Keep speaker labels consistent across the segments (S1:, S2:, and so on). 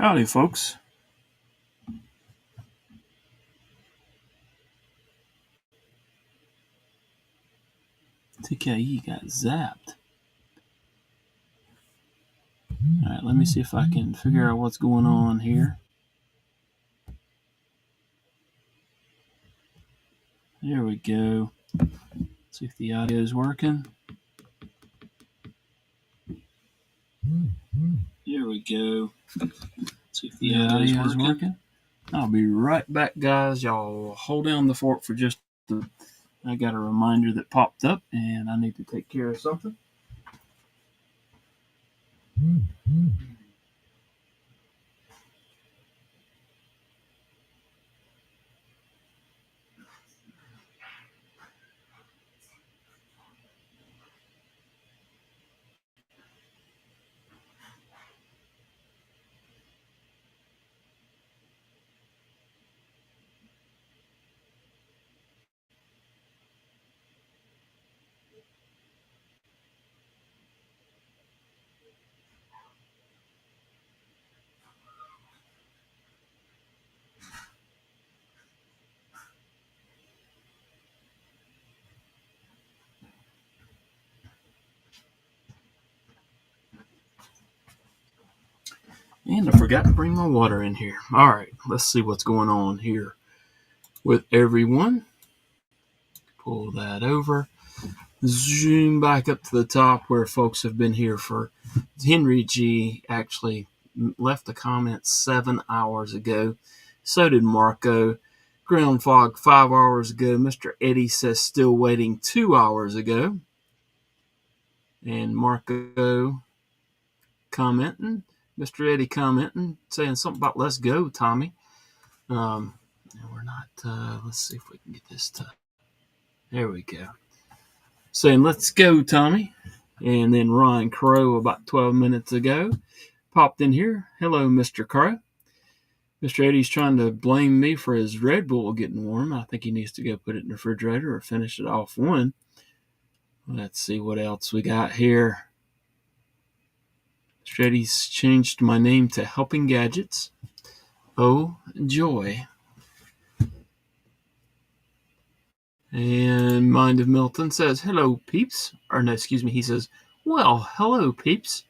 S1: Howdy, folks. TKE got zapped. Alright, let me see if I can figure out what's going on here. There we go. See if the audio is working. There we go. See if the audio is working. I'll be right back, guys. Y'all hold down the fort for just a minute. I got a reminder that popped up, and I need to take care of something. And I forgot to bring my water in here. All right, let's see what's going on here with everyone. Pull that over. Zoom back up to the top where folks have been here for Henry G. Actually left a comment 7 hours ago. So did Marco. Ground Fog 5 hours ago. Mr. Eddie says still waiting 2 hours ago. And Marco commenting. Mr. Eddie commenting, saying something about let's go, Tommy. We're not, let's see if we can get this to, there we go. Saying let's go, Tommy. And then Ryan Crow about 12 minutes ago popped in here. Hello, Mr. Crow. Mr. Eddie's trying to blame me for his Red Bull getting warm. I think he needs to go put it in the refrigerator or finish it off one. Let's see what else we got here. Mr. Eddie's changed my name to Helping Gadgets. Oh, joy. And Mind of Milton says, hello, peeps. Or no, excuse me, he says, well, hello, peeps.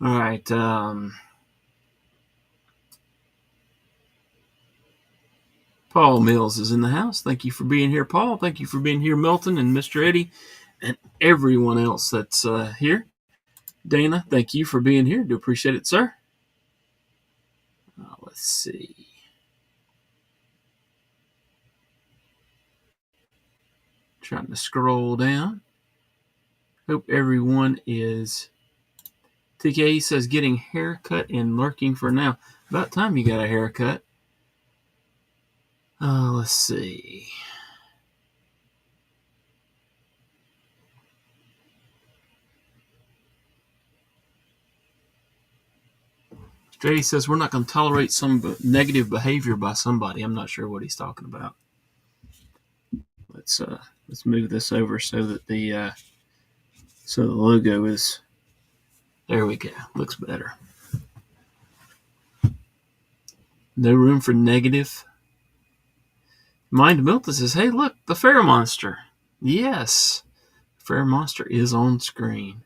S1: All right. Paul Mills is in the house. Thank you for being here, Paul. Thank you for being here, Milton and Mr. Eddie and everyone else that's here. Dana, thank you for being here. Do appreciate it, sir. Let's see. Trying to scroll down. Hope everyone is. TK says getting haircut and lurking for now. About time you got a haircut. Let's see. Strady says we're not going to tolerate some negative behavior by somebody. I'm not sure what he's talking about. Let's move this over so that the logo is. There we go. Looks better. No room for negative. Mind Milton says, hey, look, the Fair Monster. Yes. Fair Monster is on screen.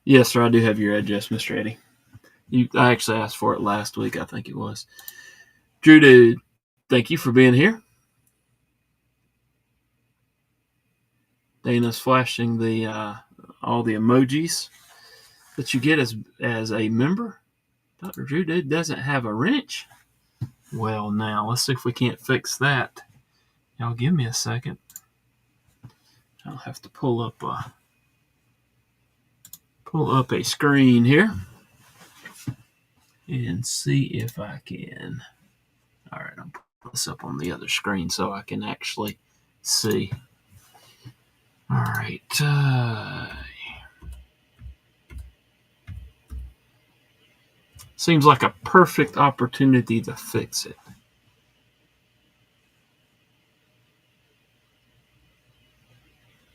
S1: Yes, sir, I do have your address, Mr. Eddie. I actually asked for it last week, I think it was. Drew, dude, thank you for being here. Dana's flashing the all the emojis that you get as a member. Dr. Drew dude doesn't have a wrench. Well, now let's see if we can't fix that. Y'all give me a second. I'll have to pull up a screen here and see if I can. All right, I'll put this up on the other screen so I can actually see. All right. Seems like a perfect opportunity to fix it.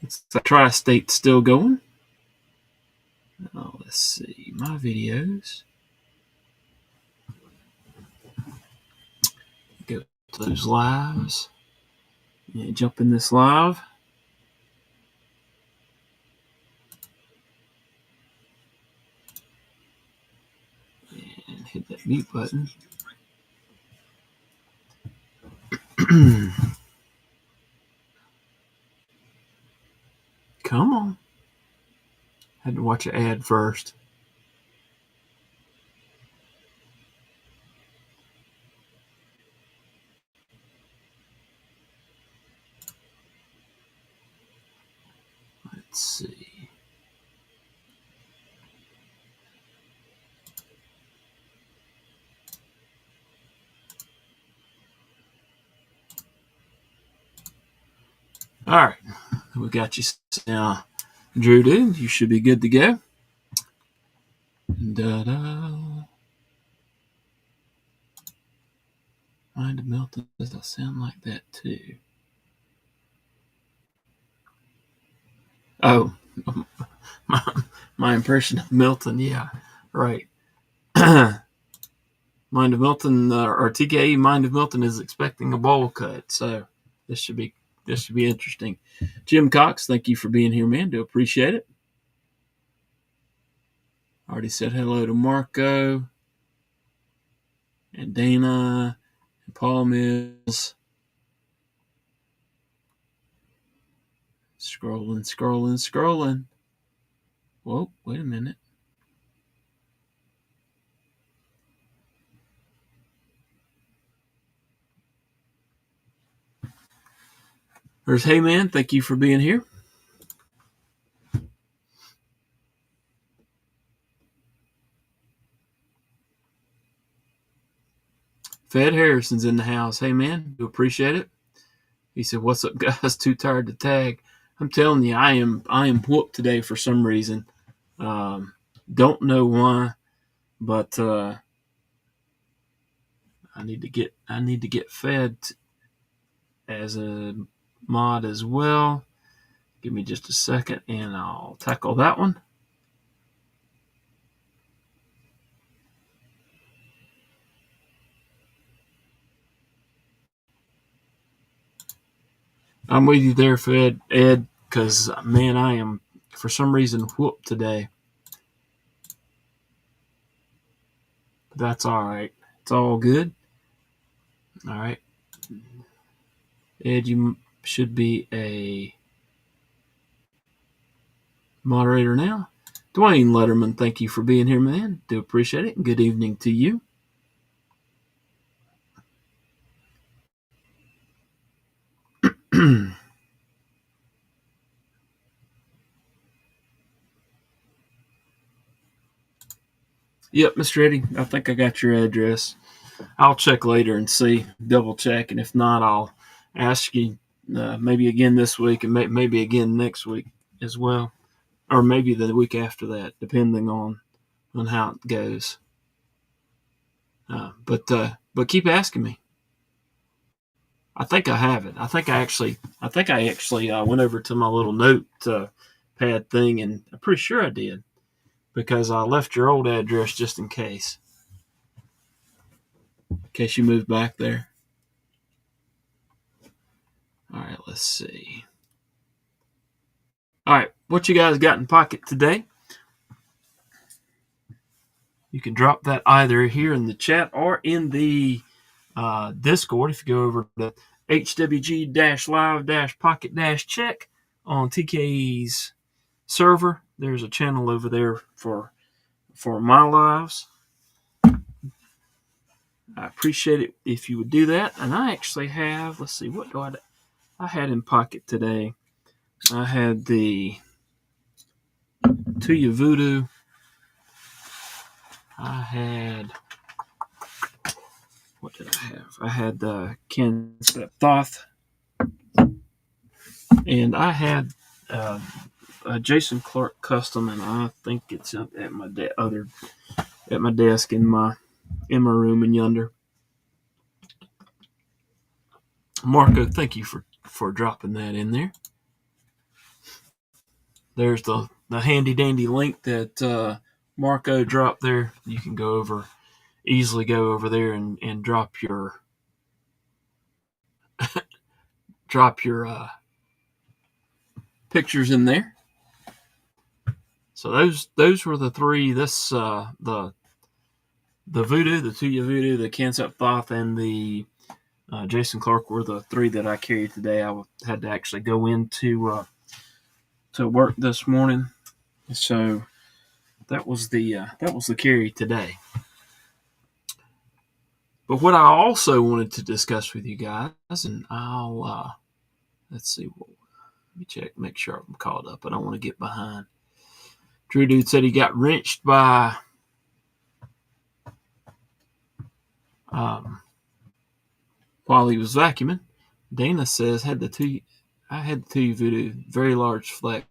S1: It's the tri-state still going. Let's see, my videos. Go to those lives. Yeah, jump in this live. And hit that mute button. Come on. Had to watch an ad first. Let's see. All right. We got you now. Drew, dude, you should be good to go. Da-da. Mind of Milton, does that sound like that too? Oh, my impression of Milton, yeah, right. Mind of Milton, or TKE Mind of Milton is expecting a bowl cut, so this should be interesting. Jim Cox, thank you for being here, man. Do appreciate it. Already said hello to Marco and Dana and Paul Mills. Scrolling. Whoa, wait a minute. There's Hey Man, thank you for being here. Fed Harrison's in the house. Hey man, do appreciate it. He said, "What's up, guys? Too tired to tag." I'm telling you, I am whooped today for some reason. Don't know why, but I need to get fed as a mod as well. Give me just a second, and I'll tackle that one. I'm with you there, Ed, because man, I am for some reason whooped today. But that's all right. It's all good. All right. Ed, you should be a moderator now. Dwayne Letterman, thank you for being here, man. Do appreciate it. Good evening to you. Yep, Mr. Eddie, I think I got your address. I'll check later and see, double check, and if not, I'll ask you maybe again this week and maybe again next week as well, or maybe the week after that, depending on how it goes. But keep asking me. I think I have it. I think I actually went over to my little note pad thing, and I'm pretty sure I did because I left your old address just in case you moved back there. All right, let's see. All right, what you guys got in pocket today? You can drop that either here in the chat or in the Discord. If you go over to HWG-live-pocket-check on TKE's server, there's a channel over there for my lives. I appreciate it if you would do that. And I actually have, let's see, what do I had in pocket today? I had the Tuya Voodoo. I had, what did I have? I had the Ken Thoth. And I had a Jason Clark custom, and I think it's up at my desk in my room in yonder. Marco, thank you for dropping that in there. There's the the handy dandy link that Marco dropped there. You can easily go over there and drop your pictures in there. So those were the three. This the Voodoo, the Tuya Voodoo, the Kansas Thoth, and the Jason Clark were the three that I carried today. I had to actually go into to work this morning, so that was the carry today. But what I also wanted to discuss with you guys, and I'll let's see, let me check, make sure I'm caught up. I don't want to get behind. Drew Dude said he got wrenched by while he was vacuuming. Dana says I had the Tuya Voodoo, very large fleck.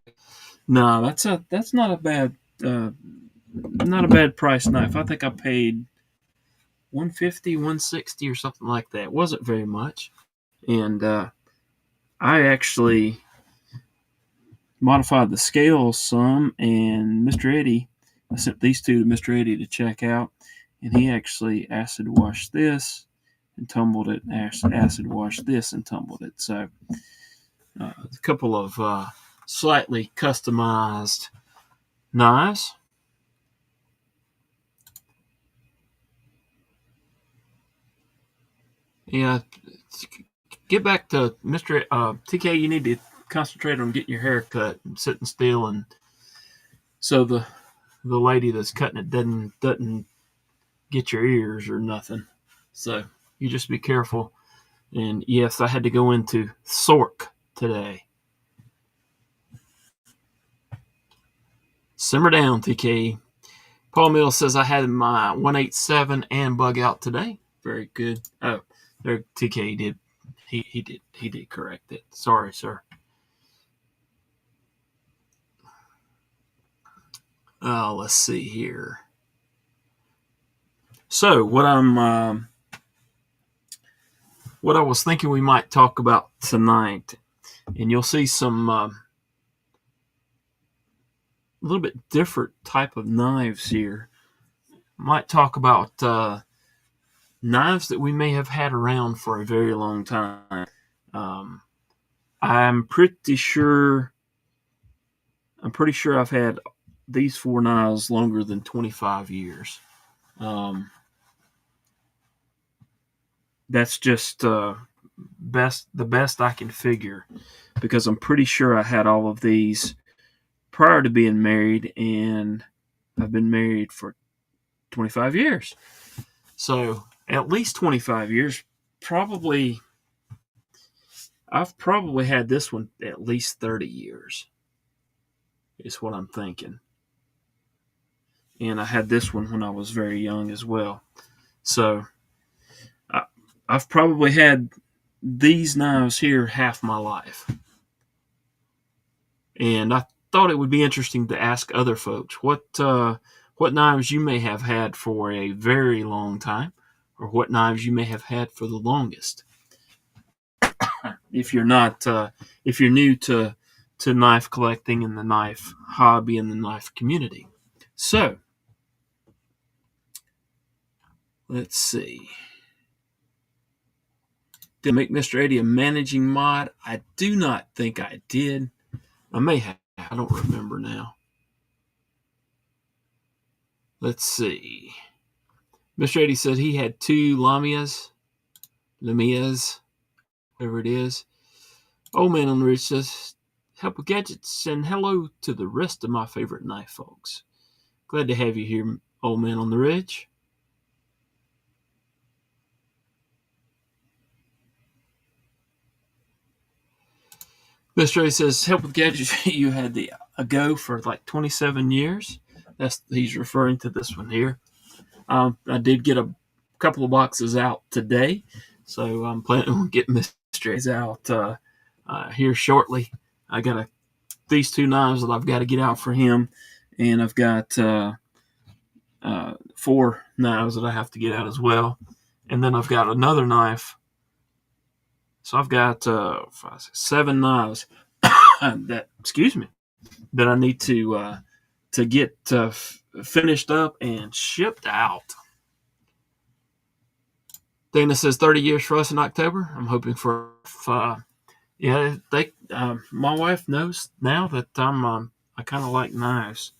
S1: No, that's not a bad price knife. I think I paid $150, $160 or something like that. It wasn't very much. And I actually modified the scales some, and Mr. Eddie, I sent these two to Mr. Eddie to check out, and he actually acid washed this and tumbled it, acid washed this and tumbled it. So a couple of slightly customized knives. Yeah, get back to Mr. TK. You need to concentrate on getting your hair cut and sitting still, and so the lady that's cutting it doesn't get your ears or nothing. So you just be careful. And yes, I had to go into Sork today. Simmer down, TK. Paul Mills says I had my 187 and bug out today. Very good. Oh, there TK did. He did correct it. Sorry, sir. Let's see here. So what I was thinking we might talk about tonight, and you'll see some a little bit different type of knives here. Might talk about knives that we may have had around for a very long time. I'm pretty sure I've had these four knives longer than 25 years. That's just the best I can figure, because I'm pretty sure I had all of these prior to being married, and I've been married for 25 years. So at least 25 years. I've probably had this one at least 30 years is what I'm thinking. And I had this one when I was very young as well. So I've probably had these knives here half my life. And I thought it would be interesting to ask other folks what knives you may have had for a very long time, or what knives you may have had for the longest. If you're new to knife collecting and the knife hobby and the knife community. So let's see. Did I make Mr. Eddie a managing mod? I do not think I did. I may have. I don't remember now. Let's see. Mr. Eddie said he had two Lamias, whatever it is. Old Man on the Ridge says, help with gadgets, and hello to the rest of my favorite knife folks. Glad to have you here, Old Man on the Ridge. Mr. Eddie says, help with gadgets. You had the Go for like 27 years. He's referring to this one here. I did get a couple of boxes out today, so I'm planning on getting Mr. Eddie's out here shortly. I got these two knives that I've got to get out for him, and I've got 4 knives that I have to get out as well, and then I've got another knife. So I've got 7 knives. Excuse me. that I need to get finished up and shipped out. Dana says 30 years for us in October. I'm hoping for yeah. My wife knows now that I kind of like knives.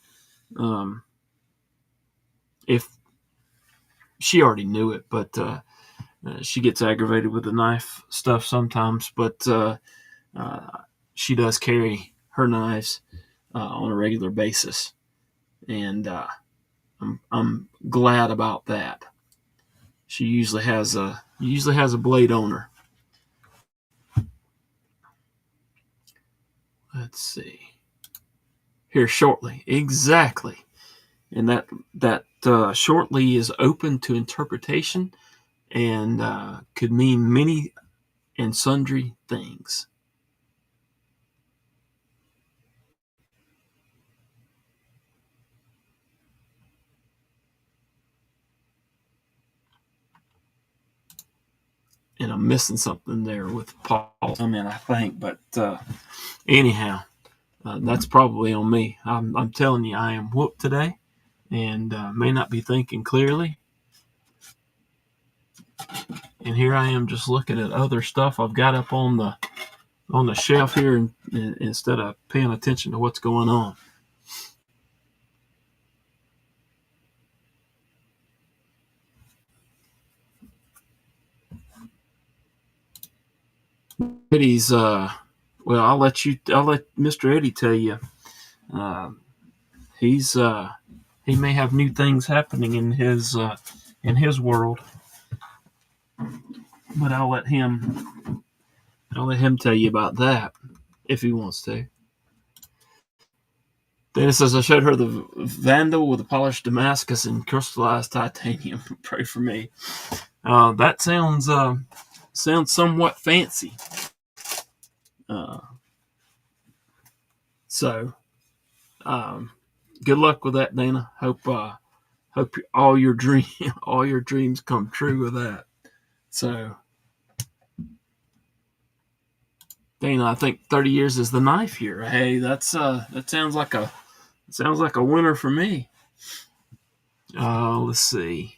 S1: If she already knew it, but she gets aggravated with the knife stuff sometimes. But she does carry her knives on a regular basis, and I'm glad about that. She usually has a blade on her. Let's see here shortly, exactly, and that shortly is open to interpretation and could mean many and sundry things. And I'm missing something there with Paul. I think, but anyhow, that's probably on me. I'm telling you, I am whooped today, and may not be thinking clearly. And here I am, just looking at other stuff I've got up on the shelf here, and instead of paying attention to what's going on. Eddie's well, I'll let Mr. Eddie tell you. He's he may have new things happening in his world, but I'll let him tell you about that if he wants to. Dana says I showed her the Vandal with a polished Damascus and crystallized titanium. Pray for me. That sounds somewhat fancy. So, good luck with that, Dana. Hope all your dreams come true with that. So, Dana, I think 30 years is the knife year. Hey, that sounds like a winner for me. Let's see,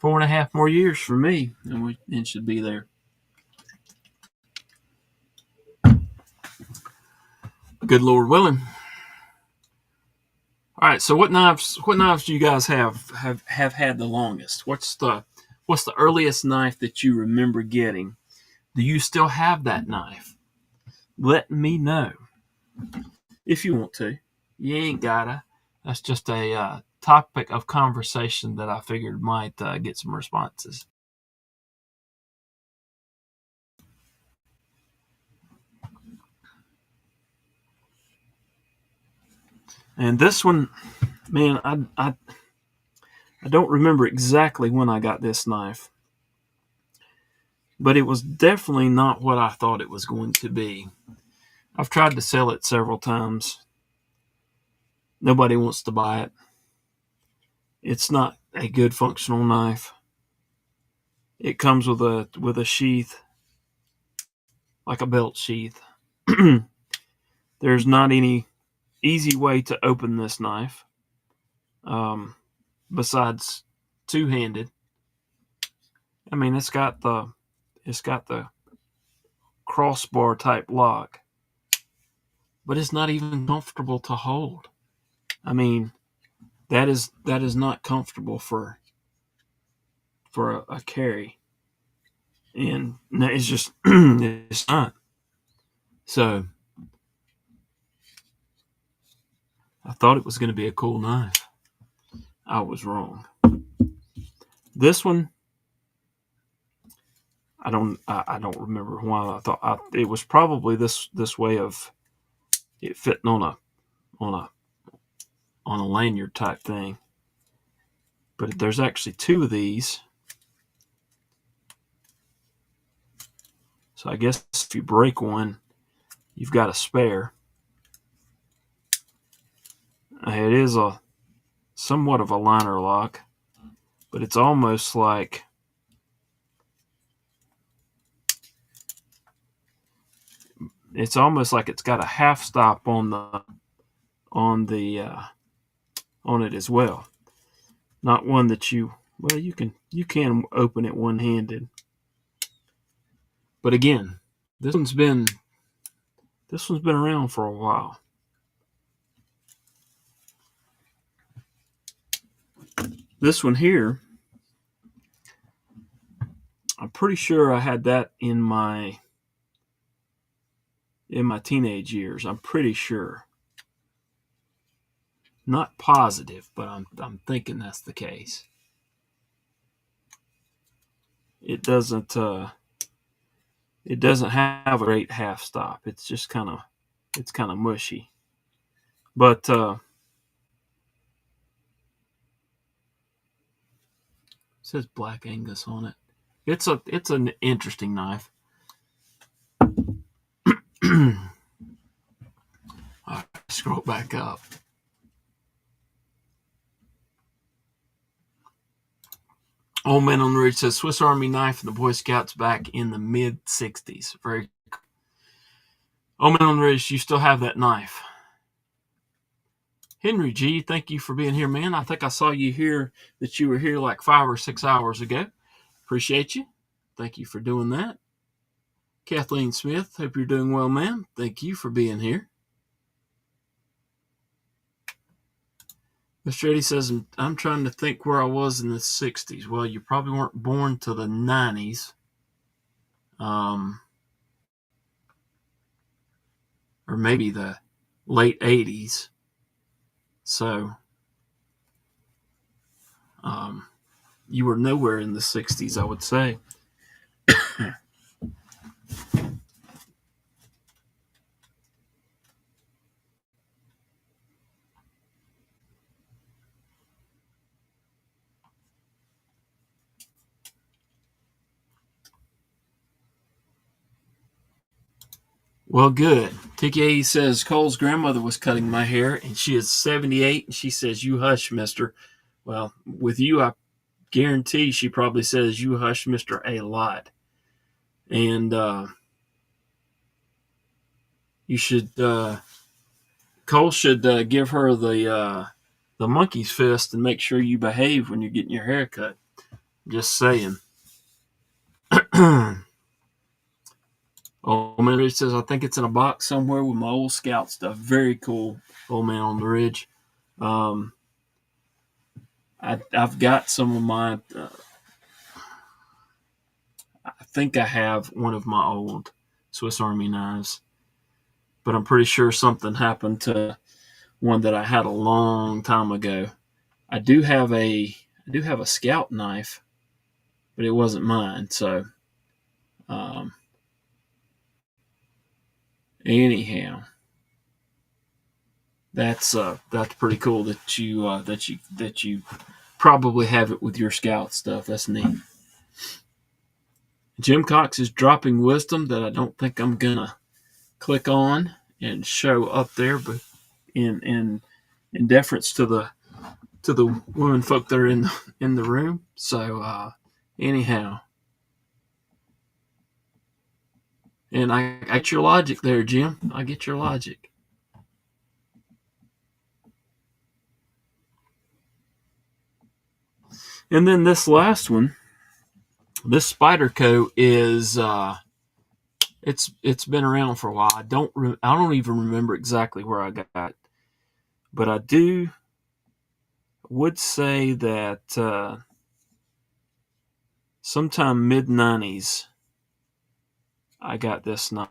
S1: 4.5 more years for me, and it should be there. Good Lord willing. All right. So what knives do you guys have had the longest? What's the earliest knife that you remember getting? Do you still have that knife? Let me know if you want to. You ain't gotta. That's just a topic of conversation that I figured might get some responses. And this one, man, I don't remember exactly when I got this knife, but it was definitely not what I thought it was going to be. I've tried to sell it several times. Nobody wants to buy it. It's not a good functional knife. It comes with a sheath, like a belt sheath. There's not any easy way to open this knife, besides two-handed. I mean, it's got the crossbar type lock, but it's not even comfortable to hold. I mean, that is not comfortable for a carry, and it's just it's not. So I thought it was going to be a cool knife. I was wrong. This one, I don't remember why I thought it was probably this way of it fitting on a lanyard type thing. But there's actually two of these. So I guess if you break one, you've got a spare. It is a somewhat of a liner lock, but it's almost like it's almost like it's got a half stop on it as well. Not one that you can open it one-handed. But again, this one's been around for a while. This one here, I'm pretty sure I had that in my teenage years. I'm pretty sure. Not positive, but I'm thinking that's the case. It doesn't have a great half stop. It's just kind of mushy. But it says Black Angus on it. It's an interesting knife. I'll scroll back up. Old Man on the Ridge says Swiss Army knife and the Boy Scouts back in the mid 60s. Very cool. Old Man on the Ridge, you still have that knife. Henry G, thank you for being here, man. I think I saw you here, that you were here like 5 or 6 hours ago. Appreciate you. Thank you for doing that. Kathleen Smith, hope you're doing well, ma'am. Thank you for being here. Mr. Eddie says, I'm trying to think where I was in the 60s. Well, you probably weren't born till the 90s. Or maybe the late 80s. So, you were nowhere in the 60s, I would say. Well, good. TK says Cole's grandmother was cutting my hair, and she is 78, and she says, "You hush, mister." Well, with you, I guarantee she probably says, "You hush, mister," a lot. And you should, Cole should give her the monkey's fist and make sure you behave when you're getting your hair cut. Just saying. Old Man Ridge says, I think it's in a box somewhere with my old Scout stuff. Very cool, Old Man on the Ridge. I've got some of my, I think I have one of my old Swiss Army knives, but I'm pretty sure something happened to one that I had a long time ago. I do have a Scout knife, but it wasn't mine. So, anyhow, that's pretty cool that you probably have it with your Scout stuff. That's neat. Jim Cox is dropping wisdom that I don't think I'm gonna click on and show up there, but in deference to the women folk that are in the room. So anyhow, and I get your logic there, Jim. I get your logic. And then this last one, this Spyderco is it's been around for a while. I don't even remember exactly where I got it, but I would say that sometime mid-90s I got this knife,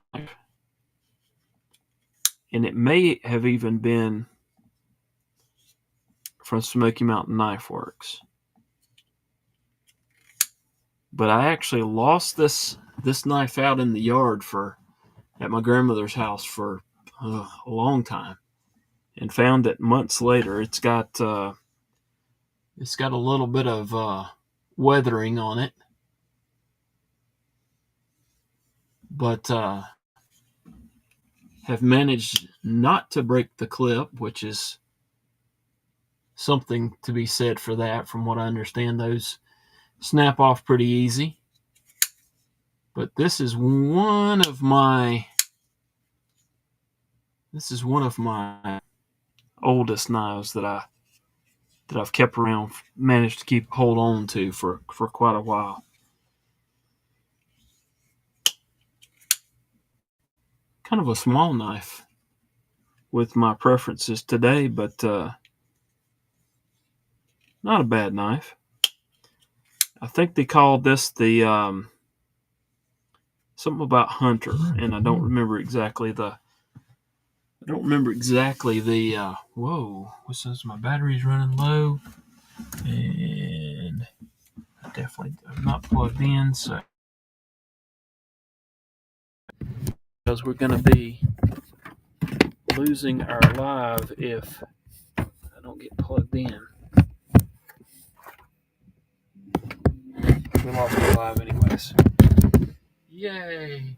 S1: and it may have even been from Smoky Mountain Knife Works. But I actually lost this knife out in the yard at my grandmother's house for a long time, and found it months later. It's got a little bit of weathering on it, but have managed not to break the clip, which is something to be said for that. From what I understand, those snap off pretty easy. But this is one of my This is one of my oldest knives that I've kept around, managed to hold on to for quite a while. Kind of a small knife with my preferences today, but not a bad knife. I think they called this the something about Hunter, and I don't remember exactly the. Whoa! What says my battery's running low, and I'm not plugged in, so because we're going to be losing our live if I don't get plugged in. We lost our live anyways. Yay!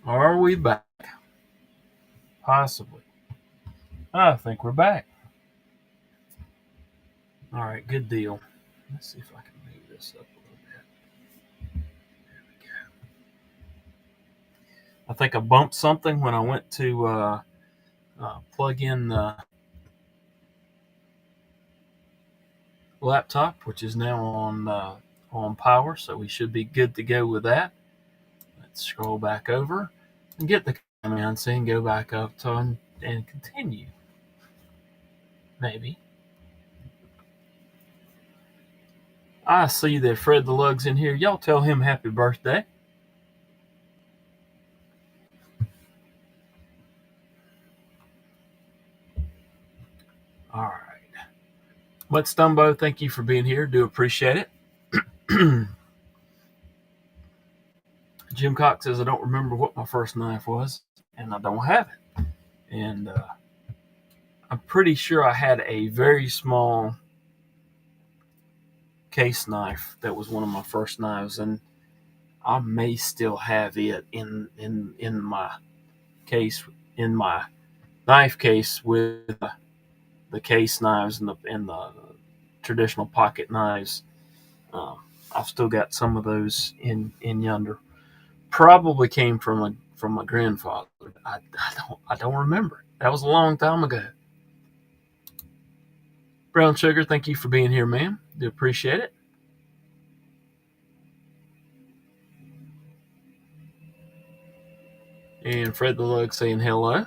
S1: Are we back? Possibly. I think we're back. All right, good deal. Let's see if I can move this up a little bit. There we go. I think I bumped something when I went to plug in the laptop, which is now on power, so we should be good to go with that. Let's scroll back over and get the comments and go back up to and continue. Maybe. I see that Fred the Lug's in here. Y'all tell him happy birthday. All right. Mutt Stumbo, thank you for being here. Do appreciate it. Jim Cox says, I don't remember what my first knife was, and I don't have it. And I'm pretty sure I had a very small case knife that was one of my first knives, and I may still have it in my case, in my knife case with the case knives and the traditional pocket knives. I've still got some of those in yonder. Probably came from my grandfather. I don't remember. That was a long time ago. Brown Sugar, thank you for being here, ma'am. Do appreciate it. And Fred the Lug saying hello.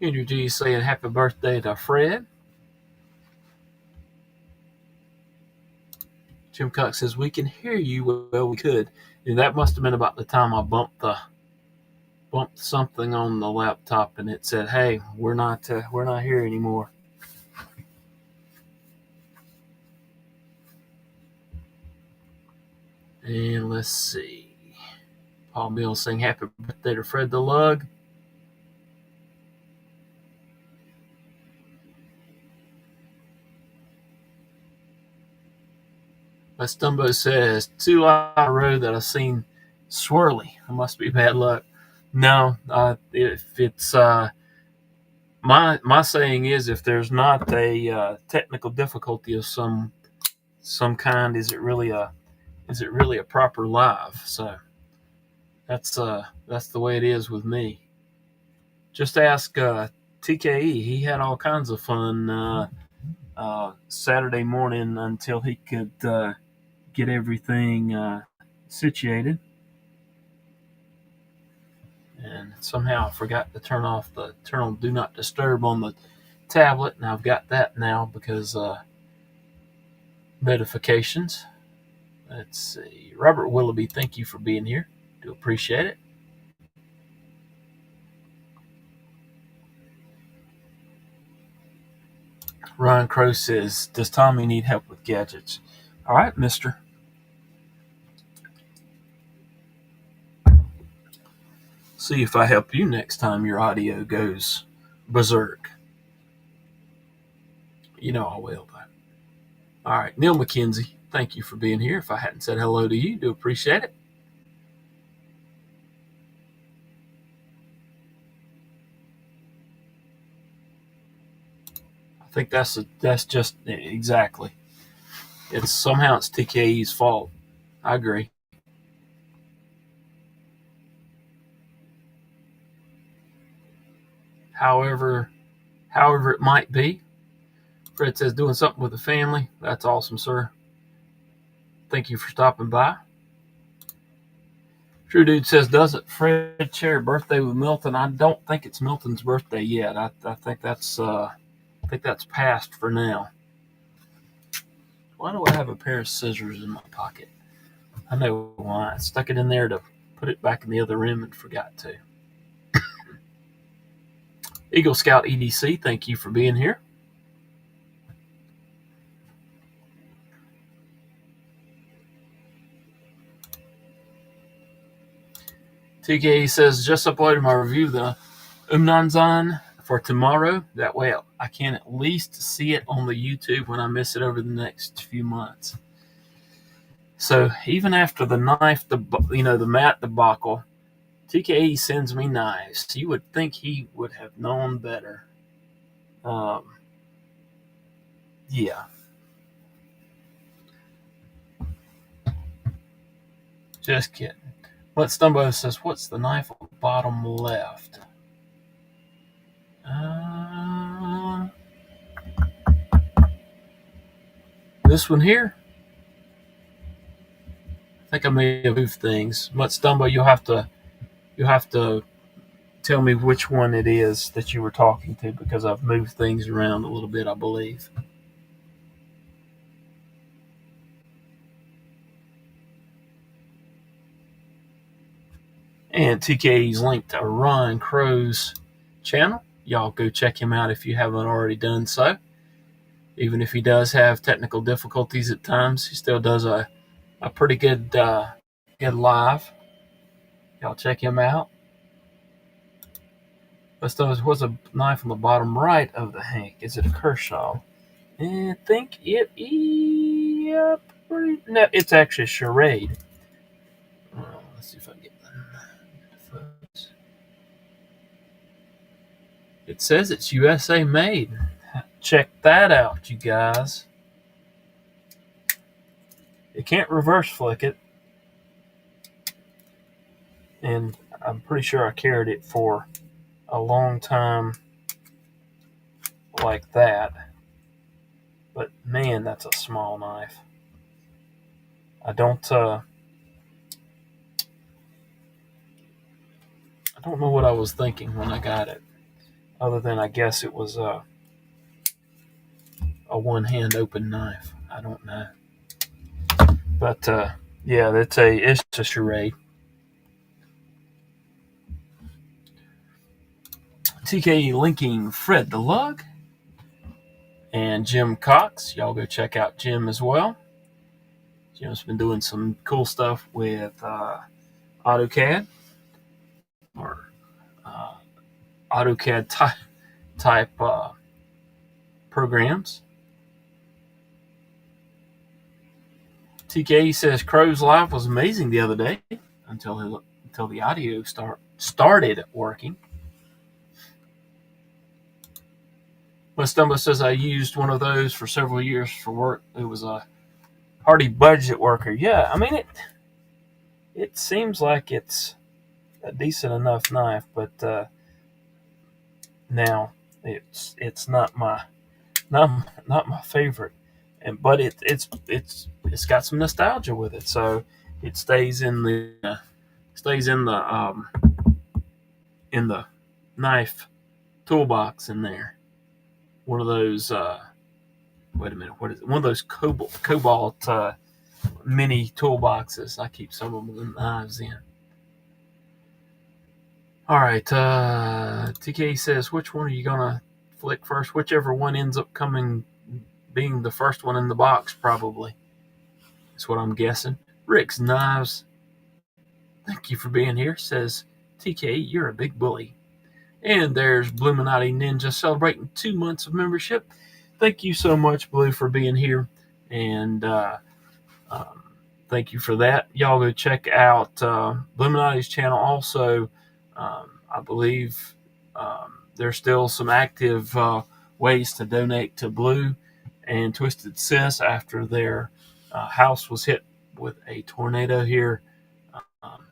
S1: Henry G saying happy birthday to Fred. Jim Cox says we can hear you. Well, we could. And that must have been about the time I bumped something on the laptop, and it said, "Hey, we're not here anymore." And let's see. Paul Mills saying happy birthday to Fred the Lug. My Stumbo says 2 lives in a row that I've seen swirly. It must be bad luck. No, if it's my saying is, if there's not a technical difficulty of some kind, is it really a proper live? So that's the way it is with me. Just ask TKE. He had all kinds of fun Saturday morning until he could get everything situated. And somehow I forgot to turn on Do Not Disturb on the tablet, and I've got that now because notifications. Let's see. Robert Willoughby, thank you for being here. Do appreciate it. Ryan Crow says, does Tommy need help with gadgets? All right, mister. See if I help you next time your audio goes berserk. You know I will, though. All right, Neil McKenzie, thank you for being here. If I hadn't said hello to you, do appreciate it. I think that's just exactly. Somehow it's TKE's fault. I agree. However it might be. Fred says, doing something with the family. That's awesome, sir. Thank you for stopping by. True Dude says, doesn't Fred share a birthday with Milton? I don't think it's Milton's birthday yet. I think that's past for now. Why do I have a pair of scissors in my pocket? I know why. I stuck it in there to put it back in the other room and forgot to. Eagle Scout EDC, thank you for being here. TK says, just uploaded my review of the Umnanzan for tomorrow. That way I can at least see it on the YouTube when I miss it over the next few months. So even after the knife, the mat debacle, TKE sends me knives. You would think he would have known better. Yeah. Just kidding. But Stumbo says, what's the knife on the bottom left? This one here? I think I may have moved things. But Stumbo, you'll have to tell me which one it is that you were talking to, because I've moved things around a little bit, I believe. And TKE's linked to Ryan Crow's channel. Y'all go check him out if you haven't already done so. Even if he does have technical difficulties at times, he still does a pretty good live. Y'all check him out. What's a knife on the bottom right of the Hank? Is it a Kershaw? I think it is. No, it's actually a Charade. Let's see if I can get the photos. It says it's USA made. Check that out, you guys. You can't reverse flick it. And I'm pretty sure I carried it for a long time like that. But man, that's a small knife. I don't know what I was thinking when I got it, other than I guess it was a one-hand open knife. I don't know. But yeah, it's a Charade. TKE linking Fred the Lug and Jim Cox. Y'all go check out Jim as well. Jim's been doing some cool stuff with AutoCAD or AutoCAD type programs. TKE says Crow's live was amazing the other day until the audio started working. Mustumba says I used one of those for several years for work. It was a hardy budget worker. Yeah, I mean it seems like it's a decent enough knife, but now it's not my favorite, but it's got some nostalgia with it, so it stays in the knife toolbox in there. One of those wait a minute, what is it? One of those Cobalt mini toolboxes. I keep some of the knives in. All right. TK says, which one are you gonna flick first? Whichever one ends up being the first one in the box, probably. That's what I'm guessing. Rick's Knives, thank you for being here. Says, TK, you're a big bully. And there's Bluminati Ninja celebrating 2 months of membership. Thank you so much, Blue, for being here. And um, thank you for that. Y'all go check out Bluminati's channel. Also, I believe there's still some active ways to donate to Blue and Twisted Sis after their house was hit with a tornado here um,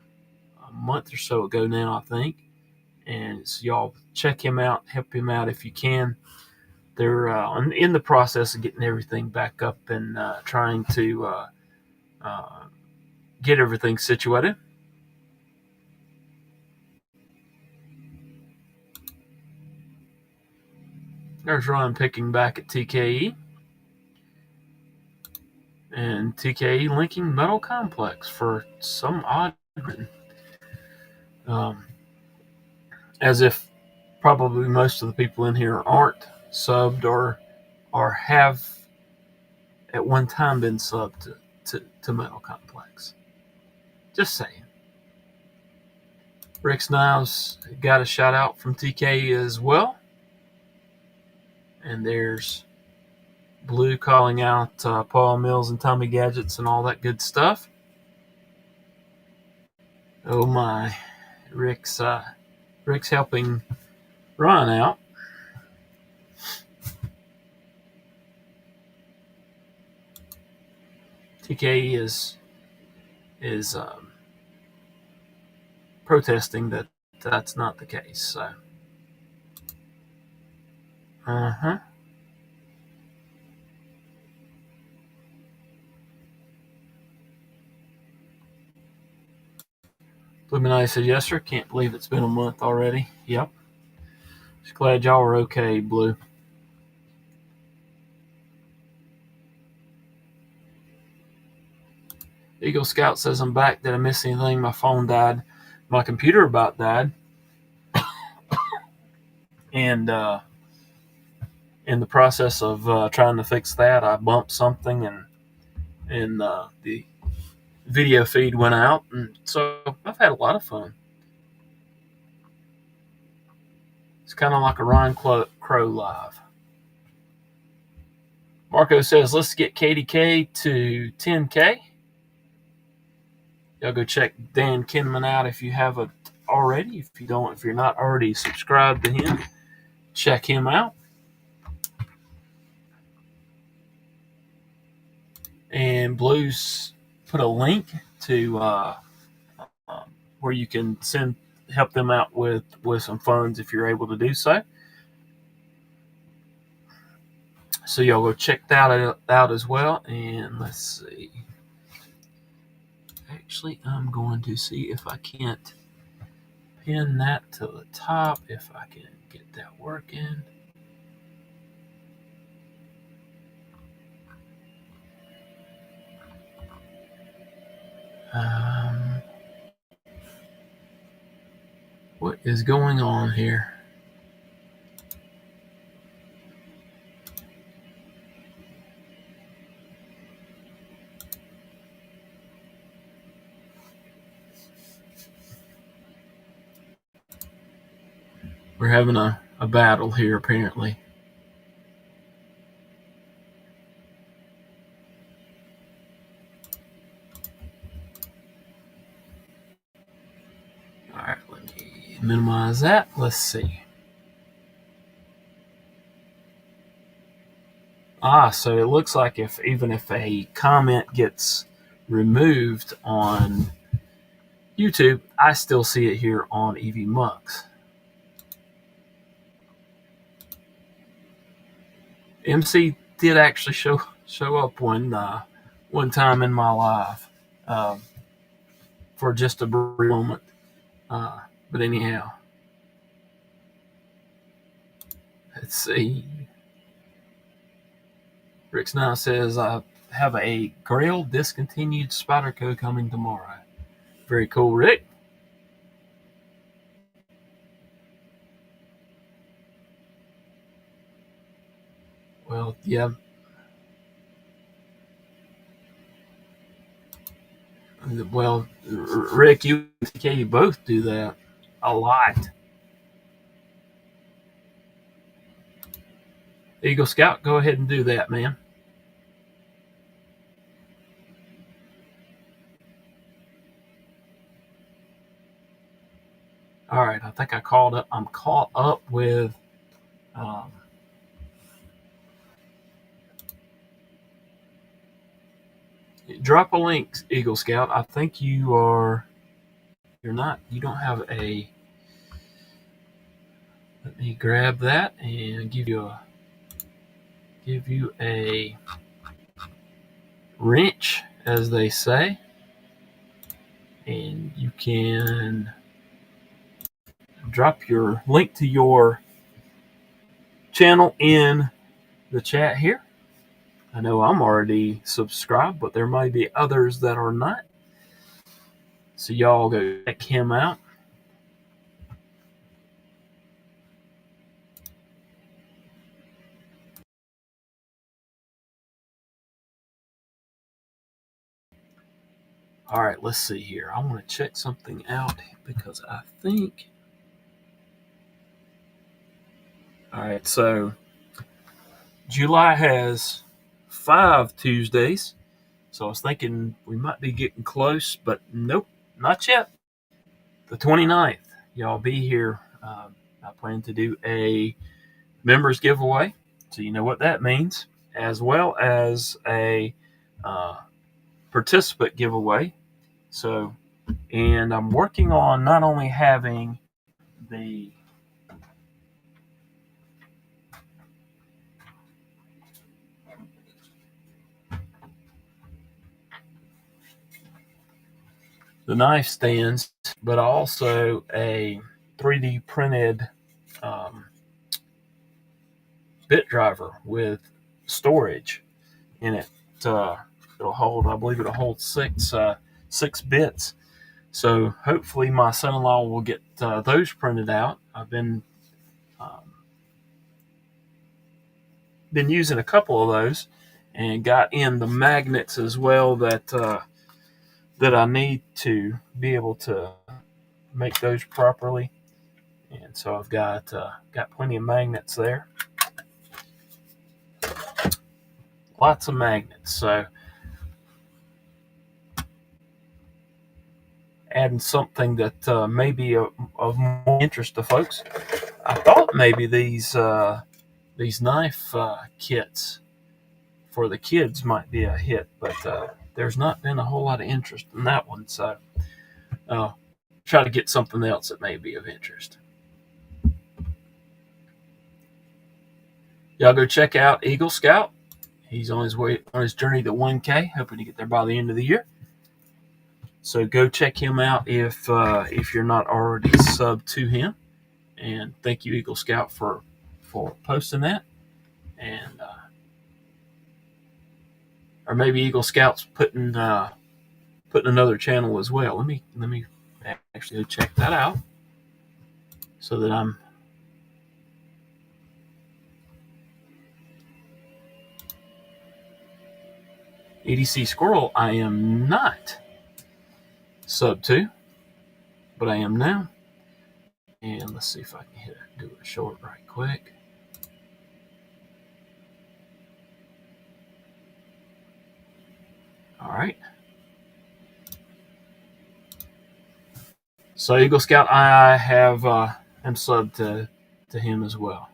S1: a month or so ago now, I think. And so y'all check him out, help him out if you can. They're in the process of getting everything back up and trying to uh, get everything situated. There's Ron picking back at TKE. And TKE linking Metal Complex for some odd reason. As if probably most of the people in here aren't subbed or have at one time been subbed to Metal Complex. Just saying. Rick Sniles got a shout out from TK as well. And there's Blue calling out Paul Mills and Tommy Gadgets and all that good stuff. Oh my, Rick's helping Ron out. TK is protesting that that's not the case. So, Luminati said, yes, sir. Can't believe it's been a month already. Yep. Just glad y'all are okay, Blue. Eagle Scout says, I'm back. Did I miss anything? My phone died. My computer about died. And in the process of trying to fix that, I bumped something and the video feed went out. And so I've had a lot of fun. It's kind of like a Ryan Crow live. Marco says, let's get KDK to 10K. Y'all go check Dan Kinman out if you haven't already. If you're not already subscribed to him, check him out. And Blue's put a link to where you can help them out with some funds if you're able to do so. So y'all go check that out as well. And let's see. Actually, I'm going to see if I can't pin that to the top, if I can get that working. What is going on here? We're having a battle here, apparently. All right, let me minimize that. Let's see. So it looks like even if a comment gets removed on YouTube, I still see it here on EV Mux. MC did actually show up one time in my life for just a brief moment. But anyhow, let's see. Rick now says, I have a Grail discontinued Spyderco coming tomorrow. Very cool, Rick. Yeah. Well, Rick, you and TK both do that a lot. Eagle Scout, go ahead and do that, man. All right, I think I'm caught up with. Um, Drop a link, Eagle Scout. I think you are. You're not. You don't have a. Let me grab that and give you a wrench, as they say, and you can drop your link to your channel in the chat here. I know I'm already subscribed, but there might be others that are not. So y'all go check him out. All right, let's see here. I want to check something out because I think. All right, so July has 5 Tuesdays. So I was thinking we might be getting close, but nope, not yet. The 29th, y'all be here. I plan to do a members giveaway. So you know what that means, as well as a uh, participant giveaway. So, and I'm working on not only having the knife stands, but also a 3D printed um, bit driver with storage in it. Uh, I believe it'll hold six bits. So hopefully my son-in-law will get those printed out. I've um, been using a couple of those and got in the magnets as well that I need to be able to make those properly. And so I've got plenty of magnets there, lots of magnets. So adding something that may be of more interest to folks. I thought maybe these knife kits for the kids might be a hit, but there's not been a whole lot of interest in that one. So try to get something else that may be of interest. Y'all go check out Eagle Scout. He's on his way on his journey to 1K, hoping to get there by the end of the year. So go check him out if you're not already subbed to him. And thank you, Eagle Scout, for posting that. And or maybe Eagle Scout's putting another channel as well. Let me actually check that out so that I'm. EDC Squirrel, I am not sub to, but I am now. And let's see if I can do a short right quick. All right. So Eagle Scout, I have am subbed to him as well.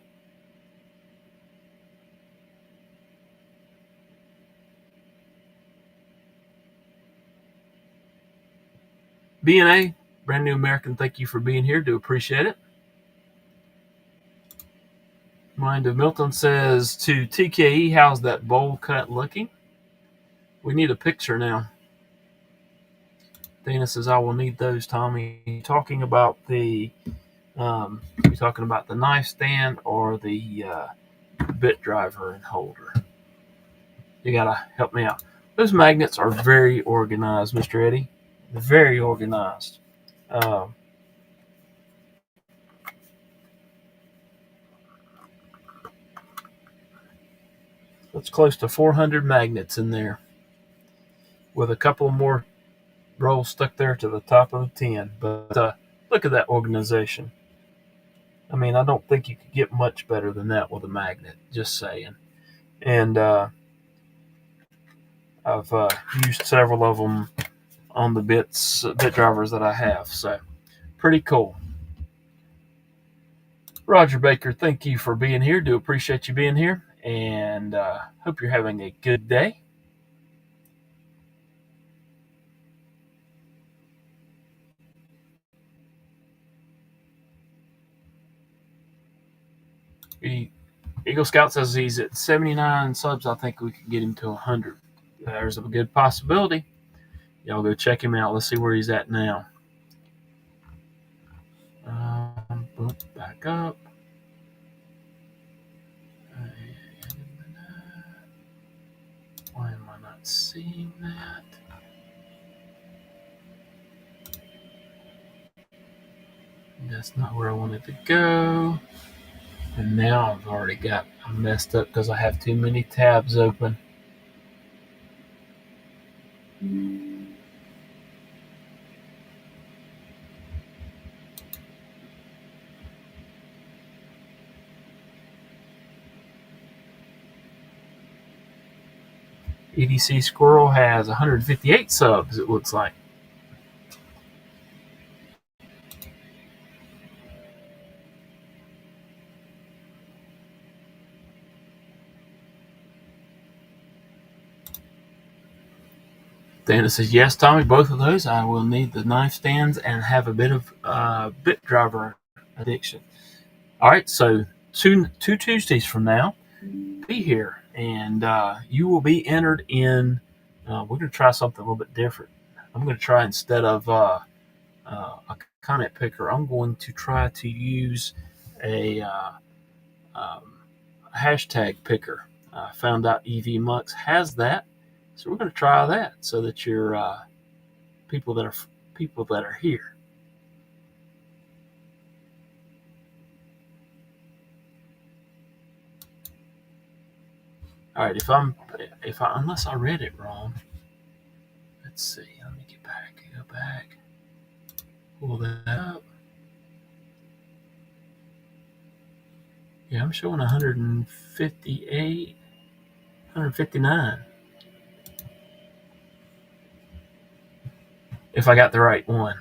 S1: BNA, Brand New American, thank you for being here. Do appreciate it. Mind of Milton says to TKE, how's that bowl cut looking? We need a picture now. Dana says I will need those, Tommy. Talking about the you talking about the knife stand or the bit driver and holder? You gotta help me out. Those magnets are very organized, Mr. Eddie. Very organized. Um, That's close to 400 magnets in there, with a couple more rolls stuck there to the top of the tin. But look at that organization. I mean, I don't think you could get much better than that with a magnet, just saying. And I've used several of them on the bit drivers that I have, so pretty cool. Roger Baker, thank you for being here. Do appreciate you being here, and hope you're having a good day. Eagle Scout says he's at 79 subs. I think we could get him to 100. There's a good possibility. Y'all go check him out. Let's see where he's at now. Back up. Why am I not seeing that? That's not where I wanted to go. And now I've already got messed up because I have too many tabs open. EDC Squirrel has 158 subs, it looks like. Dana says, yes, Tommy, both of those. I will need the knife stands and have a bit of bit driver addiction. All right, so two Tuesdays from now, be here, and you will be entered in. We're going to try something a little bit different. I'm going to try, instead of a comment picker, I'm going to try to use a hashtag picker. I found out EV Mux has that, so we're going to try that so that your people that are here. All right, unless I read it wrong, let's see. Let me go back, pull that up. Yeah, I'm showing 158, 159. If I got the right one.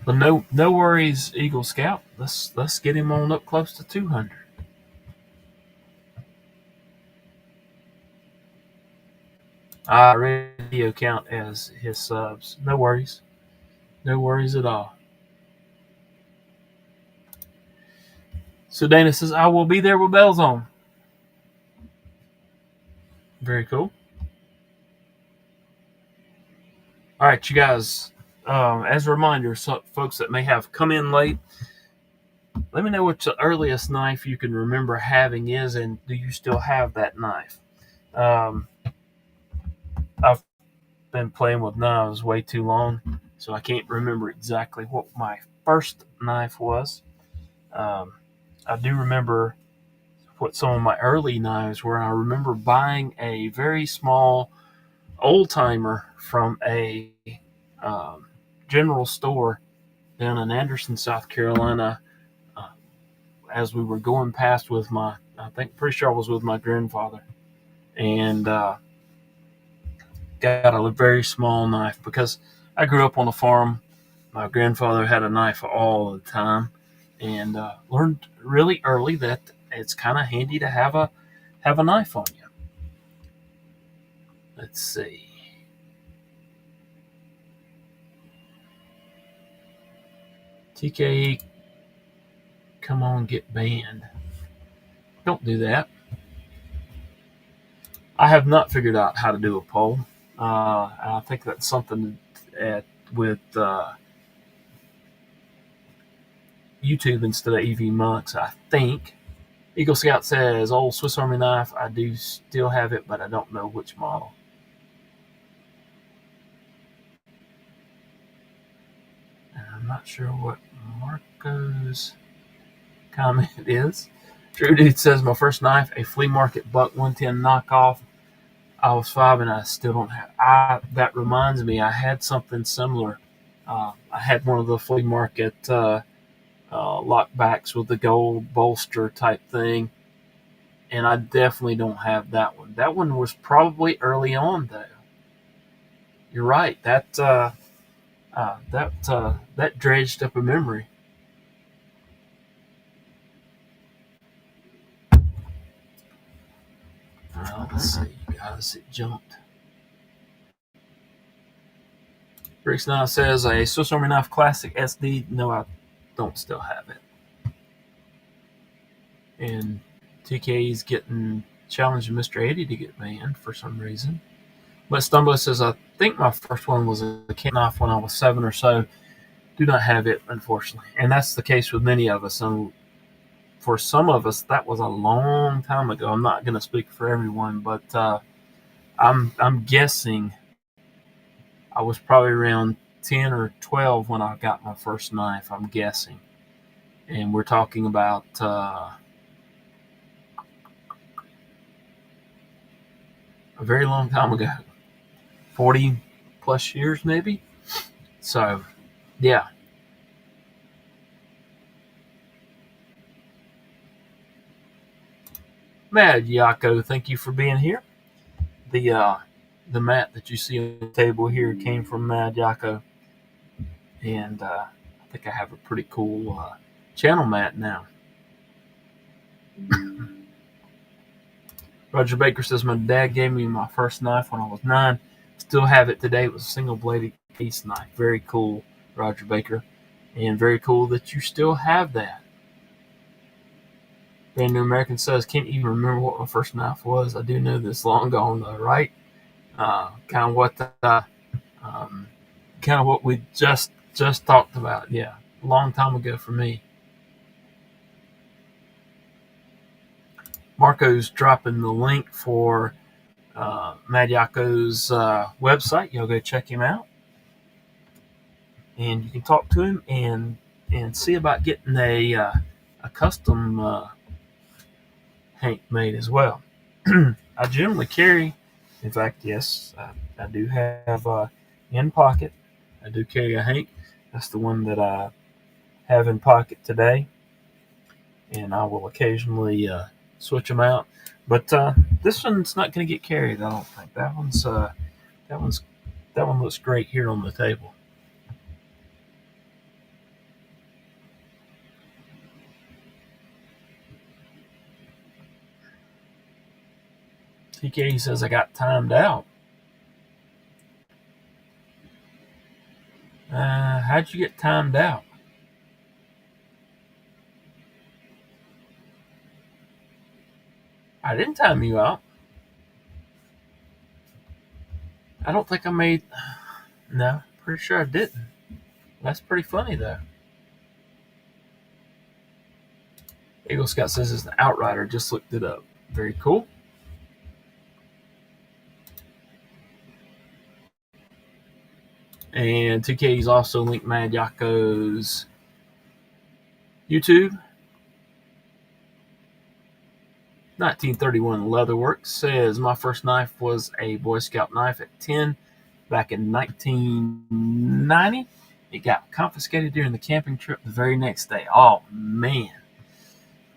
S1: But no worries, Eagle Scout. Let's get him on up close to 200. I read the video count as his subs. No worries. No worries at all. So Dana says, I will be there with bells on. Very cool. All right, you guys, as a reminder, so folks that may have come in late, let me know what the earliest knife you can remember having is, and do you still have that knife? I've been playing with knives way too long, so I can't remember exactly what my first knife was. I do remember what some of my early knives were. I remember buying a very small old timer from a general store down in Anderson, South Carolina, as we were going past with pretty sure I was with my grandfather, and got a very small knife because I grew up on a farm. My grandfather had a knife all the time, and learned really early that it's kind of handy to have a knife on you. Let's see. TKE, come on, get banned. Don't do that. I have not figured out how to do a poll. I think that's something with YouTube instead of EV Mux, I think. Eagle Scout says, old Swiss Army knife. I do still have it, but I don't know which model. And I'm not sure what Marco's. comment is. True Dude says, my first knife, a flea market buck 110 knockoff. I was 5 and I still don't have. That reminds me, I had something similar. I had one of the flea market lockbacks with the gold bolster type thing, and I definitely don't have that one. That one was probably early on, though. You're right. That dredged up a memory. Let's see, guys. It jumped. Bricks now says a Swiss Army Knife Classic SD. No, I don't still have it. And TK's getting challenging Mr. 80 to get banned for some reason. But Stumbo says, I think my first one was a can knife when I was 7 or so. Do not have it, unfortunately. And that's the case with many of us. And for some of us, that was a long time ago. I'm not going to speak for everyone, but I'm guessing I was probably around 10 or 12 when I got my first knife, I'm guessing. And we're talking about a very long time ago, 40 plus years maybe. So, yeah. Mad Yako, thank you for being here. The mat that you see on the table here came from Mad Yako, and I think I have a pretty cool channel mat now. Roger Baker says, my dad gave me my first knife when I was 9. Still have it today. It was a single-bladed case knife. Very cool, Roger Baker. And very cool that you still have that. Brand New American says, can't even remember what my first knife was. I do know this long gone, though, right? Kind of what we just talked about. Yeah, a long time ago for me. Marco's dropping the link for Mad Yako's website. You'll go check him out, and you can talk to him and see about getting a custom hank made as well. I generally carry, in fact, yes, I do have in pocket. I do carry a hank. That's the one that I have in pocket today, and I will occasionally switch them out. But this one's not going to get carried. I don't think that one looks great here on the table. TK says I got timed out. How'd you get timed out? I didn't time you out. I don't think I made. No, pretty sure I didn't. That's pretty funny though. Eagle Scout says it's an Outrider. Just looked it up. Very cool. And 2K's also linked Mad Yako's YouTube. 1931 Leatherworks says, my first knife was a Boy Scout knife at 10 back in 1990. It got confiscated during the camping trip the very next day. Oh, man.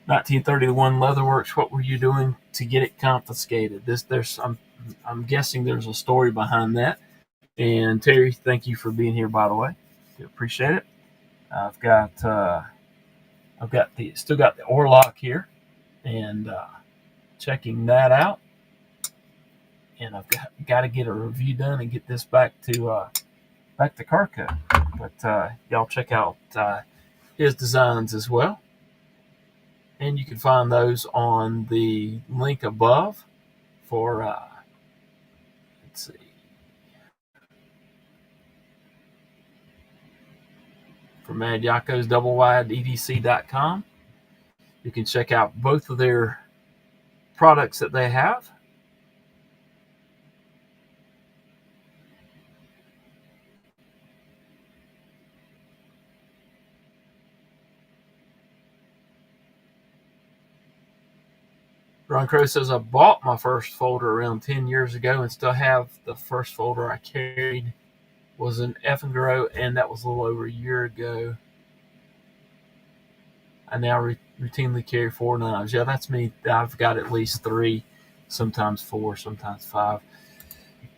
S1: 1931 Leatherworks, what were you doing to get it confiscated? I'm guessing there's a story behind that. And Terry, thank you for being here, by the way. I appreciate it. I've still got the Orlock here, and checking that out. And I've got to get a review done and get this back to Carco. But y'all check out his designs as well, and you can find those on the link above for let's see. For Mad Yako's EDC.com. You can check out both of their products that they have. Ron Crow says, I bought my first folder around 10 years ago and still have the first folder I carried was an F&Grow, and that was a little over a year ago. I now routinely carry 4 knives. Yeah, that's me. I've got at least 3, sometimes 4, sometimes 5.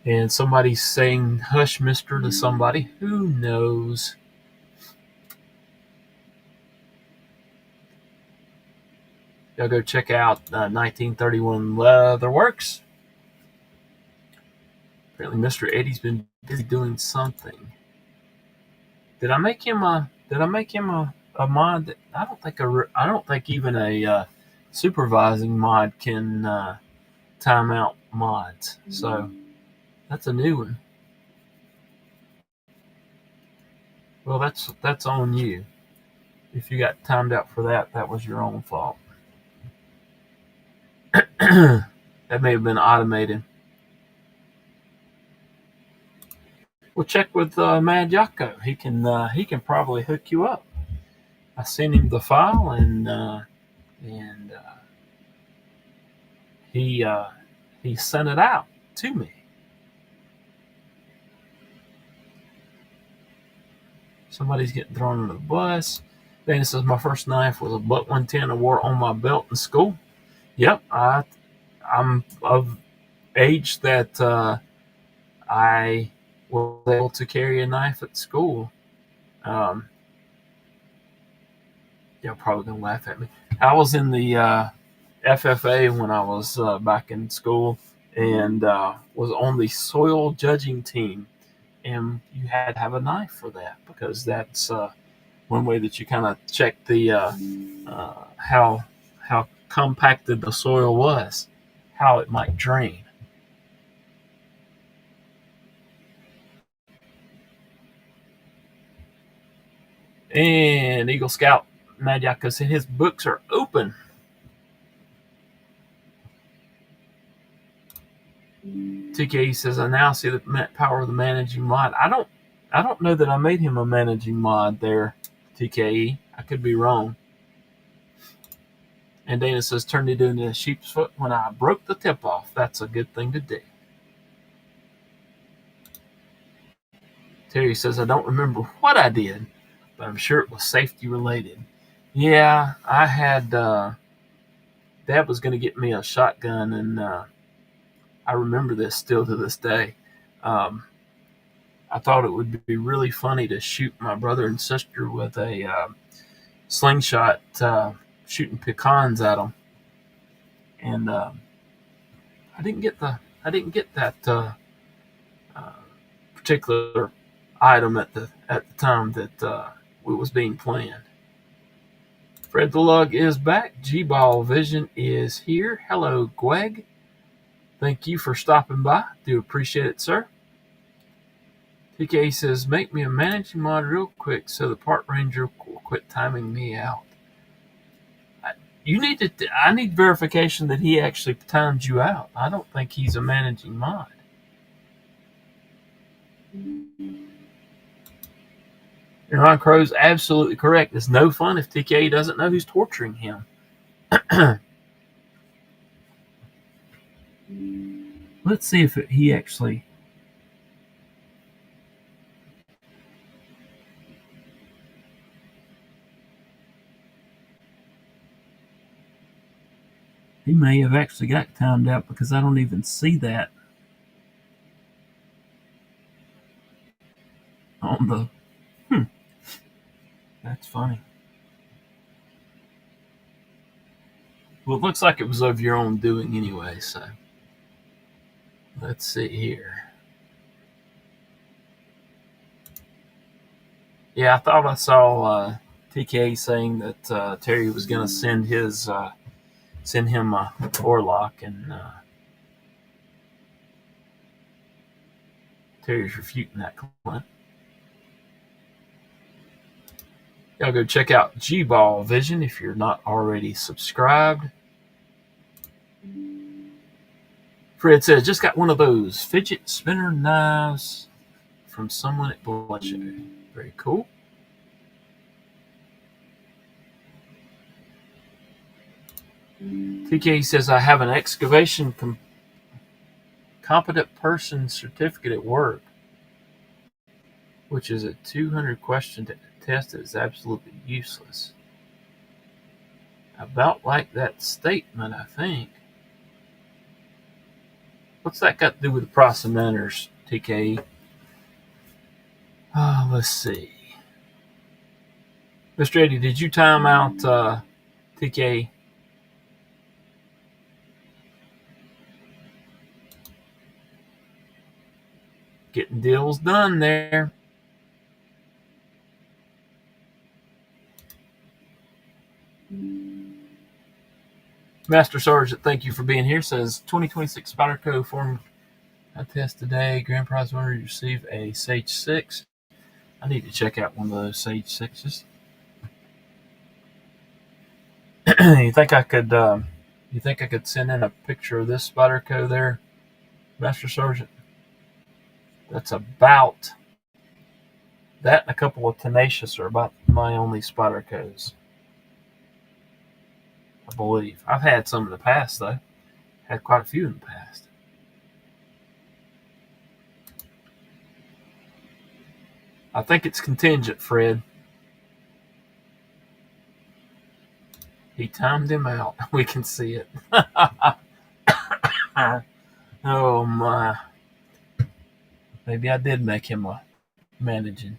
S1: And somebody's saying hush mister to somebody. Who knows? Y'all go check out 1931 Leatherworks. Apparently Mr. Eddie's been busy doing something. Did I make him a mod? I don't think even a supervising mod can time out mods. So that's a new one. Well, that's on you. If you got timed out for that, that was your own fault. That may have been automated. We'll check with Mad Yako. He can probably hook you up. I sent him the file and he sent it out to me. Somebody's getting thrown under the bus. Dana says my first knife was a butt 110 I wore on my belt in school. Yep, I'm of age that I was able to carry a knife at school. You're probably gonna laugh at me. I was in the FFA when I was back in school and was on the soil judging team, and you had to have a knife for that because that's one way that you kind of check the how compacted the soil was, how it might drain. And Eagle Scout Madiaka said his books are open. TK says I now see the power of the managing mod. I don't know that I made him a managing mod there, TKE. I could be wrong. And Dana says turned it into a sheep's foot when I broke the tip off. That's a good thing to do. Terry says I don't remember what I did, but I'm sure it was safety related. Yeah, I had Dad was going to get me a shotgun, and I remember this still to this day. I thought it would be really funny to shoot my brother and sister with a slingshot, shooting pecans at them, and I didn't get that particular item at the time that it was being planned. Fred the Lug is back. G-Ball Vision is here. Hello, Gweg. Thank you for stopping by. Do appreciate it, sir. TK says, make me a managing mod real quick so the Park Ranger will quit timing me out. I need verification that he actually timed you out. I don't think he's a managing mod. And Ron Crow's absolutely correct. It's no fun if TK doesn't know who's torturing him. Let's see if he actually... He may have actually got timed out because I don't even see that on the... That's funny. Well, it looks like it was of your own doing anyway, so... Let's see here. Yeah, I thought I saw TK saying that Terry was going to send him a Orlock, and Terry's refuting that claim. Y'all go check out G-Ball Vision if you're not already subscribed. Fred says, just got one of those fidget spinner knives from someone at Blanchard. Very cool. TK says, I have an excavation competent person certificate at work, which is a 200 question test that is absolutely useless. About like that statement, I think. What's that got to do with the proselyters, TK? Let's see. Mr. Eddie, did you time out TK? Getting deals done there. Master Sergeant, thank you for being here. Says 2026 Spyderco form test today. Grand prize winner receive a Sage 6. I need to check out one of those Sage 6s. You think I could? You think I could send in a picture of this Spyderco there, Master Sergeant? That's about that, and a couple of Tenacious are about my only Spydercos, I believe. I've had some in the past though. Had quite a few in the past. I think it's contingent, Fred. He timed him out. We can see it. Oh my. Maybe I did make him a managing.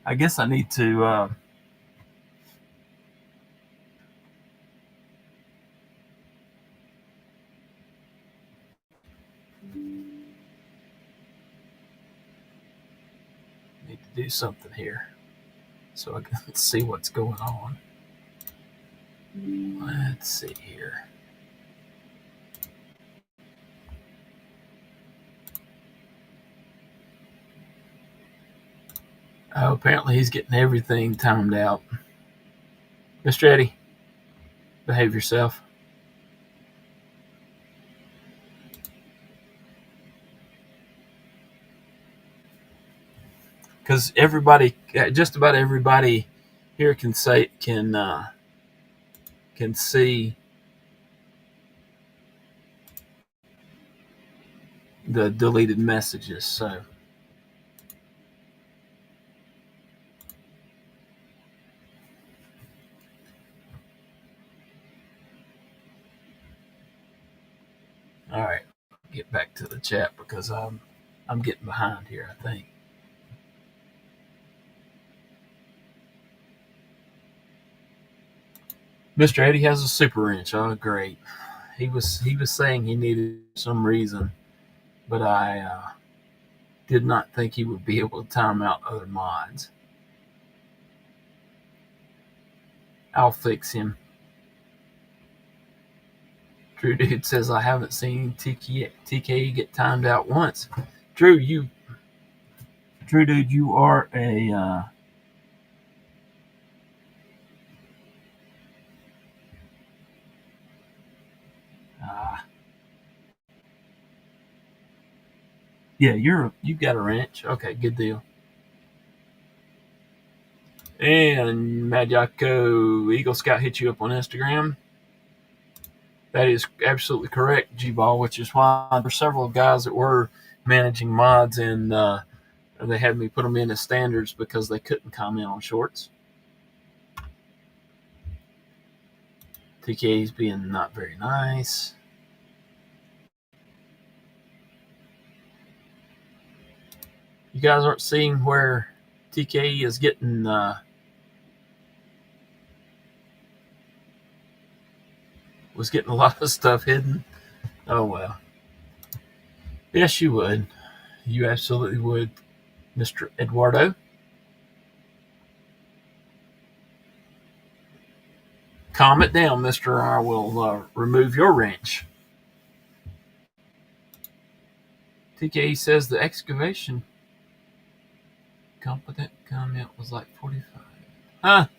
S1: I guess I need to do something here so I can see what's going on. Let's see here. Oh, apparently he's getting everything timed out. Mr. Eddie, behave yourself. Because everybody, just about everybody here can see the deleted messages. So all right, get back to the chat because I'm getting behind here, I think. Mr. Eddie has a super wrench. Oh, great. He was saying he needed some reason, but I did not think he would be able to time out other mods. I'll fix him. True Dude says, I haven't seen TK get timed out once. True Dude, you are a yeah, you got a wrench. Okay, good deal. And Mad Yako Eagle Scout hit you up on Instagram. That is absolutely correct, G-Ball, which is why there were several guys that were managing mods and they had me put them in as standards because they couldn't comment on shorts. TK's being not very nice. You guys aren't seeing where TK is getting was getting a lot of stuff hidden. Oh well. Yes, you would. You absolutely would, Mr. Eduardo. Calm it down, Mr. I will remove your wrench. TK says the excavation competent comment was like 45.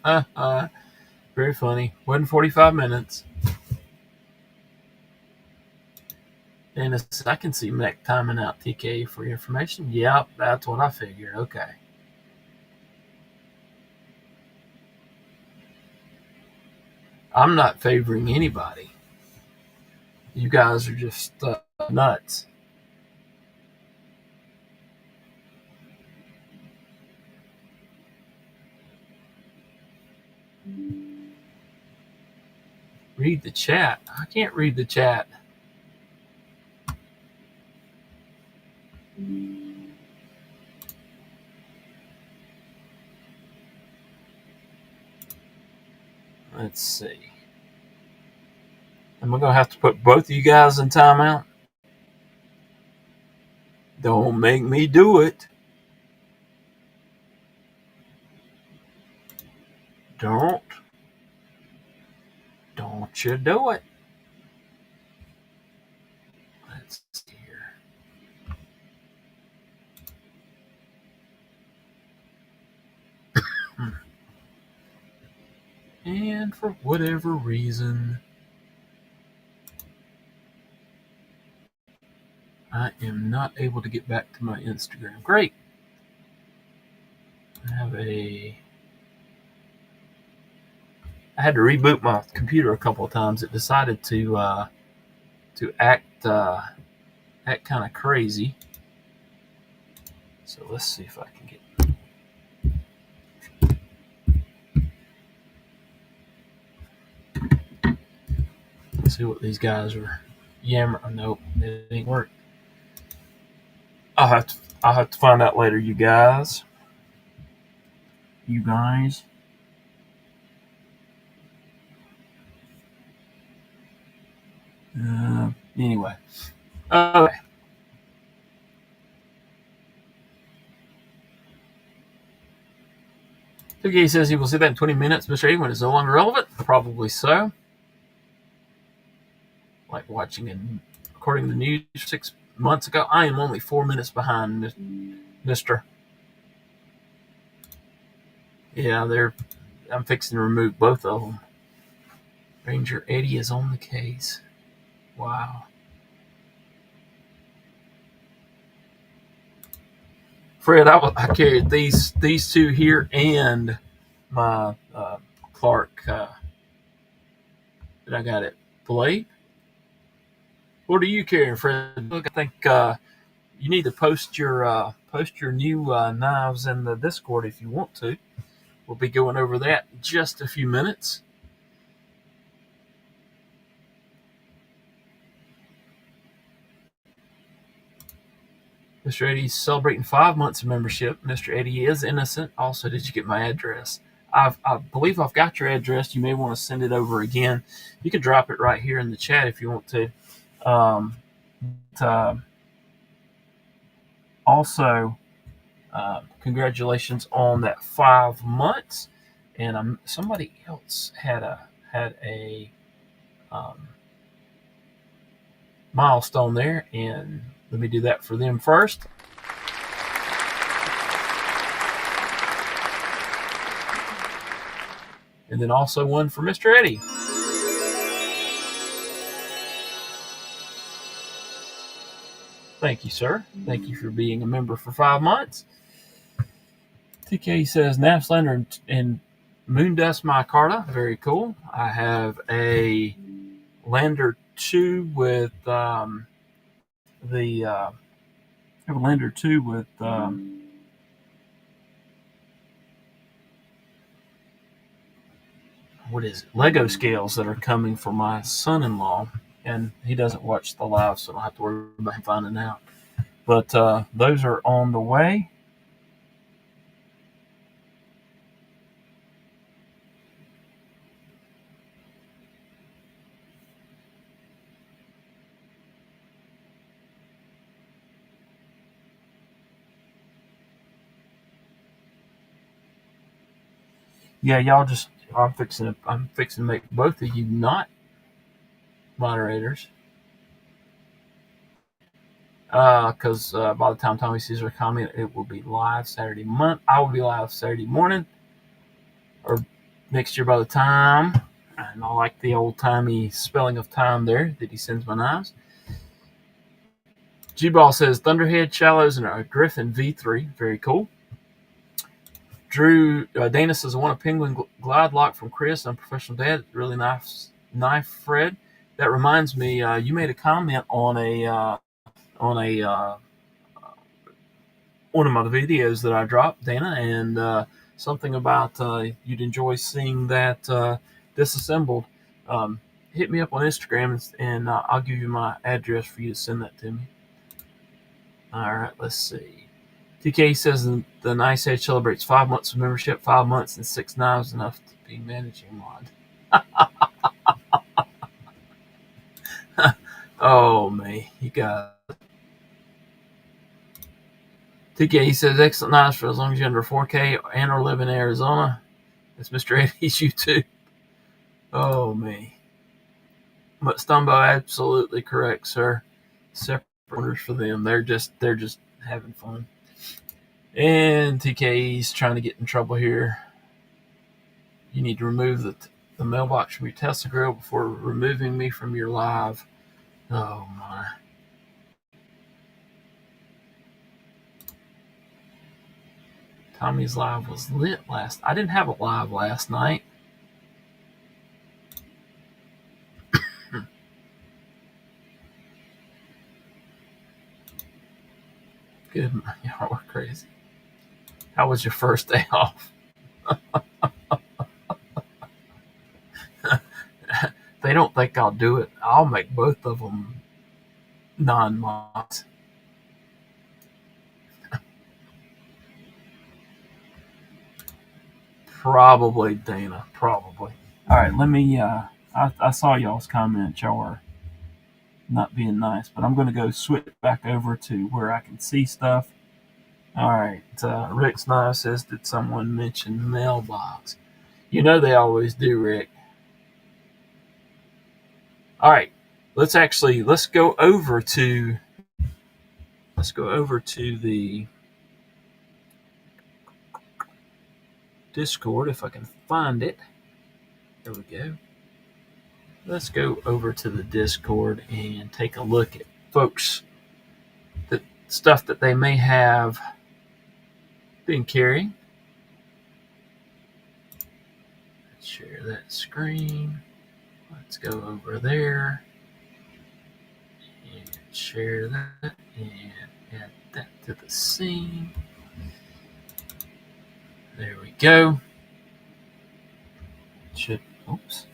S1: Very funny. Wasn't 45 minutes. And I can see Mech timing out TK for your information. Yep, that's what I figured. Okay. I'm not favoring anybody. You guys are just nuts. Read the chat. I can't read the chat. Let's see. Am I going to have to put both of you guys in timeout? Don't make me do it. Don't you do it. Let's see here. And for whatever reason, I am not able to get back to my Instagram. Great. I had to reboot my computer a couple of times. It decided to act kind of crazy. So let's see if I can get. Let's see what these guys are yammering. Nope, it ain't work. I'll have to find out later, you guys. You guys. Anyway. Okay. Okay, says he will see that in 20 minutes, Mr. A, when it's no longer relevant. Probably so. Like watching it, according to the news 6 months ago, I am only 4 minutes behind, Mr. Yeah, I'm fixing to remove both of them. Ranger Eddie is on the case. Wow. Fred, I carried these two here and my Clark that I got at Blade. What are you carrying, Fred? Look, I think you need to post your new knives in the Discord if you want to. We'll be going over that in just a few minutes. Mr. Eddie's celebrating 5 months of membership. Mr. Eddie is innocent. Also, did you get my address? I believe I've got your address. You may want to send it over again. You can drop it right here in the chat if you want to. Also, congratulations on that 5 months. And somebody else had a milestone there, and let me do that for them first. And then also one for Mr. Eddie. Thank you, sir. Thank you for being a member for 5 months. TK says Napslander and Moondust Micarta. Very cool. I have a Lander 2 with I have a Lander 2 with what is it? Lego scales that are coming for my son-in-law, and he doesn't watch the live, so I don't have to worry about him finding out. But those are on the way. Yeah, y'all just I'm fixing to make both of you not moderators. Because by the time Tommy sees our comment, it will be live Saturday month. I will be live Saturday morning, or next year by the time. And I like the old timey spelling of time there that he sends my knives. G-Ball says Thunderhead, Shallows, and a Griffin V3. Very cool. Drew Dana says, I want a penguin glide lock from Chris. I'm a professional dad. Really nice knife, Fred. That reminds me, you made a comment on a one of my videos that I dropped, Dana, and something about you'd enjoy seeing that disassembled. Hit me up on Instagram, and I'll give you my address for you to send that to me. All right, let's see. TK says the Nice Edge celebrates 5 months of membership, 5 months and 6 knives, enough to be managing mod. Oh, man, you got it. TK says excellent knives for as long as you're under 4K and or live in Arizona. It's Mr. Eddie's YouTube. Oh, me. But Stumbo, absolutely correct, sir. Separate orders for them. They're just having fun. And TK's trying to get in trouble here. You need to remove the mailbox from your Tesla grill before removing me from your live. Oh my. Tommy's live was lit I didn't have a live last night. Good. Y'all were crazy. How was your first day off? They don't think I'll do it. I'll make both of them non-mods. Probably, Dana. Probably. All right, let me. I saw y'all's comment. Y'all were not being nice, but I'm going to go switch back over to where I can see stuff. All right. Rick's Knife says, did someone mention mailbox? You know they always do, Rick. All right. Let's go over to the Discord if I can find it. There we go. Let's go over to the Discord and take a look at folks, the stuff that they may have been carrying. Let's share that screen. Let's go over there and share that and add that to the scene. There we go. Oops.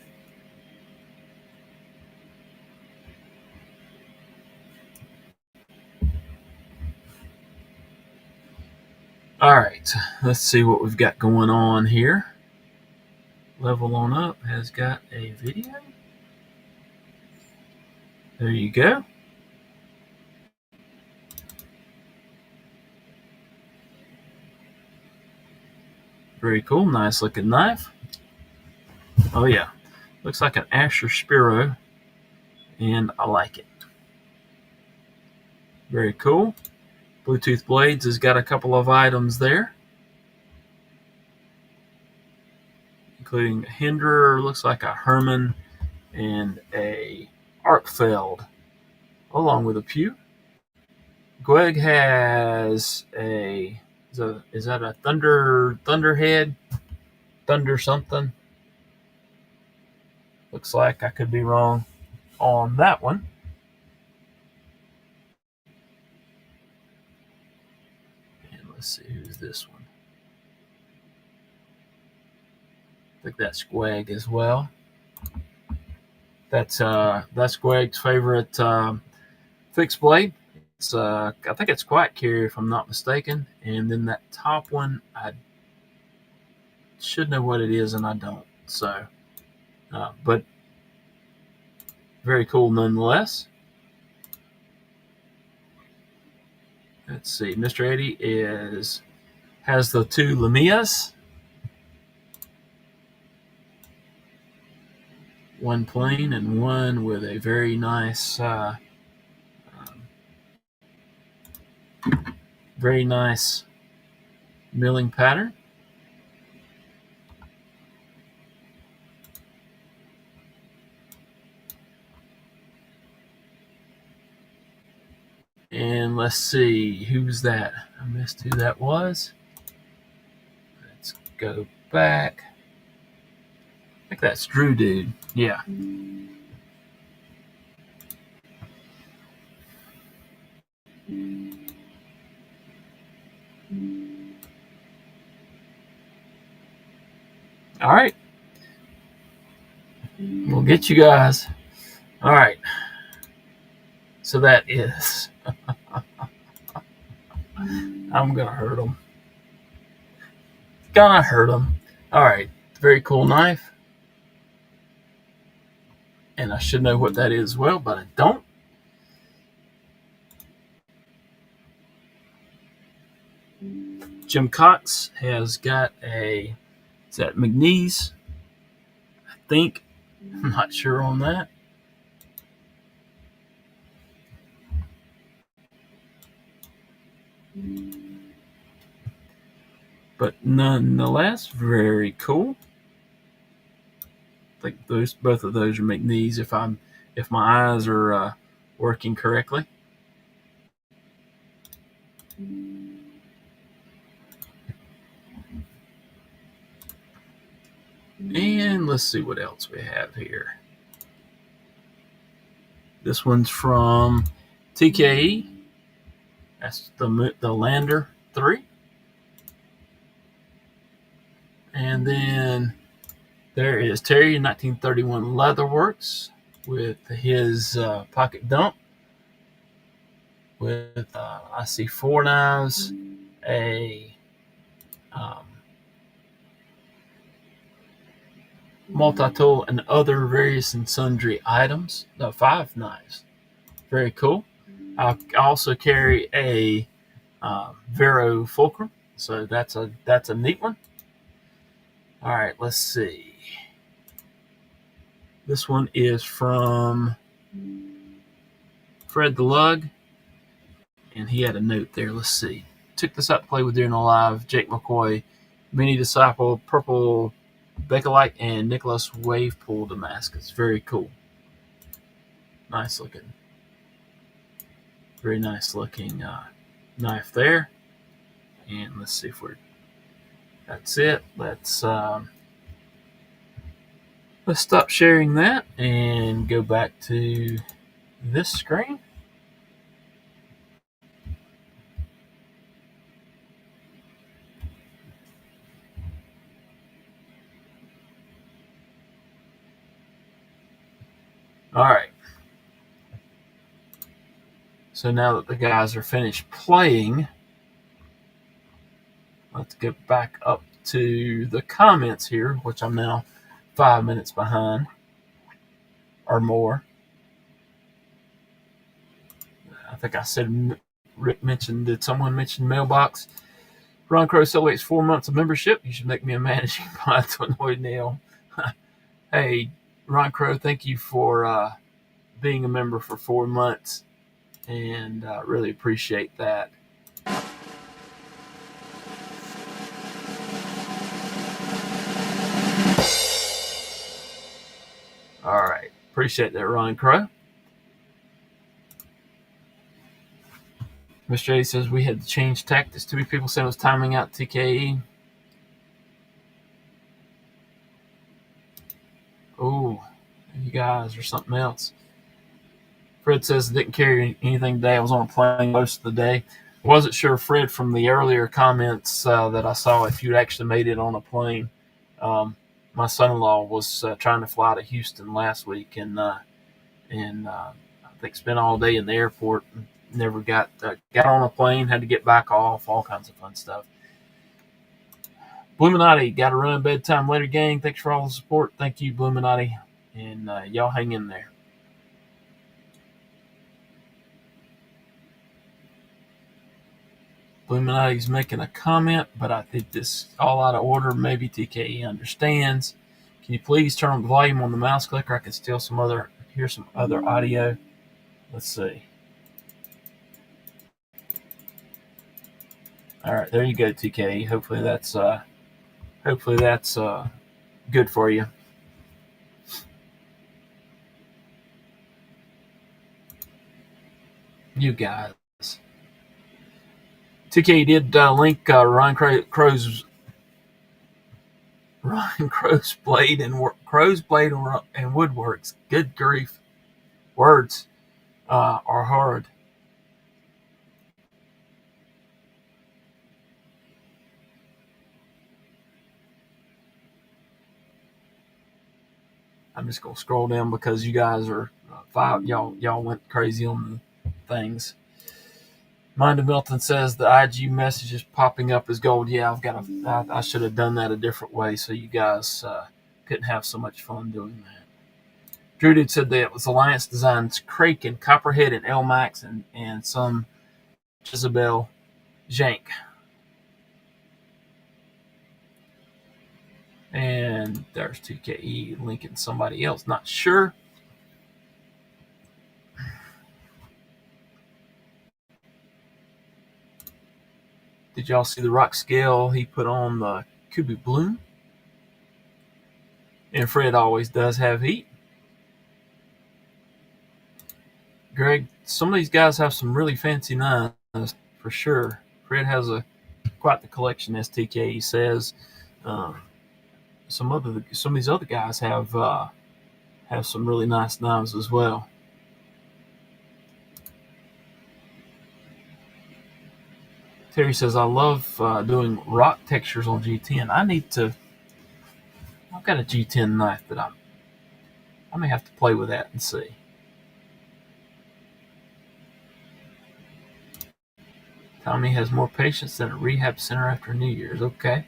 S1: All right, let's see what we've got going on here. Level On Up has got a video. There you go. Very cool. Nice looking knife. Oh, yeah. Looks like an Asher Spiro, and I like it. Very cool. Bluetooth Blades has got a couple of items there, including a Hinderer, looks like a Herman, and a Arkfeld, along with a Pew. Gweg has is that a Thunderhead? Thunder something? Looks like I could be wrong on that one. And let's see, who's this one? I think that's Gweg as well. That's Gweg's favorite fixed blade. It's I think it's Quiet Carrier if I'm not mistaken. And then that top one, I should know what it is and I don't. So, but very cool nonetheless. Let's see, Mr. Eddie has the two Lamias. One plain and one with a very nice milling pattern. And let's see, who's that? I missed who that was. Let's go back. I think that's Drew Dude. Yeah. All right. We'll get you guys. All right. So that is. I'm going to hurt them. Gonna hurt them. All right. Very cool knife. And I should know what that is well, but I don't. Jim Cox has got a, is that McNeese? I think. I'm not sure on that. But nonetheless, very cool. I think both of those are McNeese if my eyes are working correctly. And let's see what else we have here. This one's from TKE. That's the Lander 3. And then there is Terry 1931 Leatherworks with his pocket dump. With I see 4 knives, a multi-tool, and other various and sundry items. No, 5 knives. Very cool. I also carry a Vero Fulcrum, so that's a neat one. All right, let's see. This one is from Fred the Lug, and he had a note there. Let's see. Took this out to play with during the live. Jake McCoy, Mini Disciple, Purple Bakelite, and Nicholas Wavepool Damascus. Very cool. Nice looking. Very nice looking knife there. And let's see if that's it. Let's stop sharing that and go back to this screen. All right. So now that the guys are finished playing, let's get back up to the comments here, which I'm now 5 minutes behind or more. I think I said, Rick mentioned, did someone mention mailbox? Ron Crow celebrates 4 months of membership. You should make me a managing bot to annoy Neil. Hey, Ron Crow, thank you for being a member for 4 months, and really appreciate that. All right. Appreciate that, Ron Crow. Mr. A says we had to change tactics. 2 people said it was timing out TKE. Oh, you guys or something else. Fred says didn't carry anything today. I was on a plane most of the day. Wasn't sure, Fred, from the earlier comments that I saw if you'd actually made it on a plane. My son-in-law was trying to fly to Houston last week, and I think spent all day in the airport. And never got on a plane. Had to get back off. All kinds of fun stuff. Bluminati, got to run bedtime later, gang. Thanks for all the support. Thank you, Bluminati, and y'all hang in there. Bluminati's making a comment, but I think this all out of order. Maybe TKE understands. Can you please turn on the volume on the mouse clicker? I can hear some other audio. Let's see. All right, there you go, TKE. Hopefully that's good for you. You guys. TKE did link Ron Crow's Ryan Crow's Blade and Woodworks. Good grief. Words are hard. I'm just gonna scroll down because you guys are five. Y'all went crazy on the things. Mind of Milton says the IG message is popping up as gold. Yeah, I should have done that a different way so you guys couldn't have so much fun doing that. Drew Dude said that it was Alliance Designs, Kraken, Copperhead, and Elmax, and some Jezebel Jank. And there's 2KE linking somebody else. Not sure. Did y'all see the rock scale he put on the Kubi Bloom? And Fred always does have heat. Greg, some of these guys have some really fancy knives for sure. Fred has quite the collection, as TKE says. Some of these other guys have some really nice knives as well. Terry says, I love doing rock textures on G10. I've got a G10 knife that I may have to play with that and see. Tommy has more patience than a rehab center after New Year's. Okay.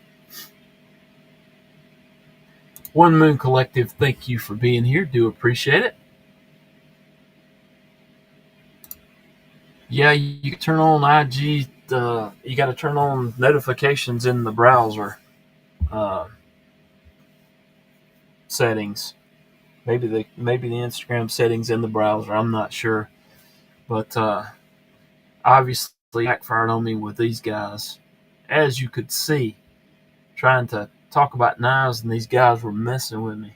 S1: One Moon Collective, thank you for being here. Do appreciate it. Yeah, you can turn on IG. You got to turn on notifications in the browser settings. Maybe the Instagram settings in the browser. I'm not sure, but obviously backfired on me with these guys, as you could see, trying to talk about knives, and these guys were messing with me.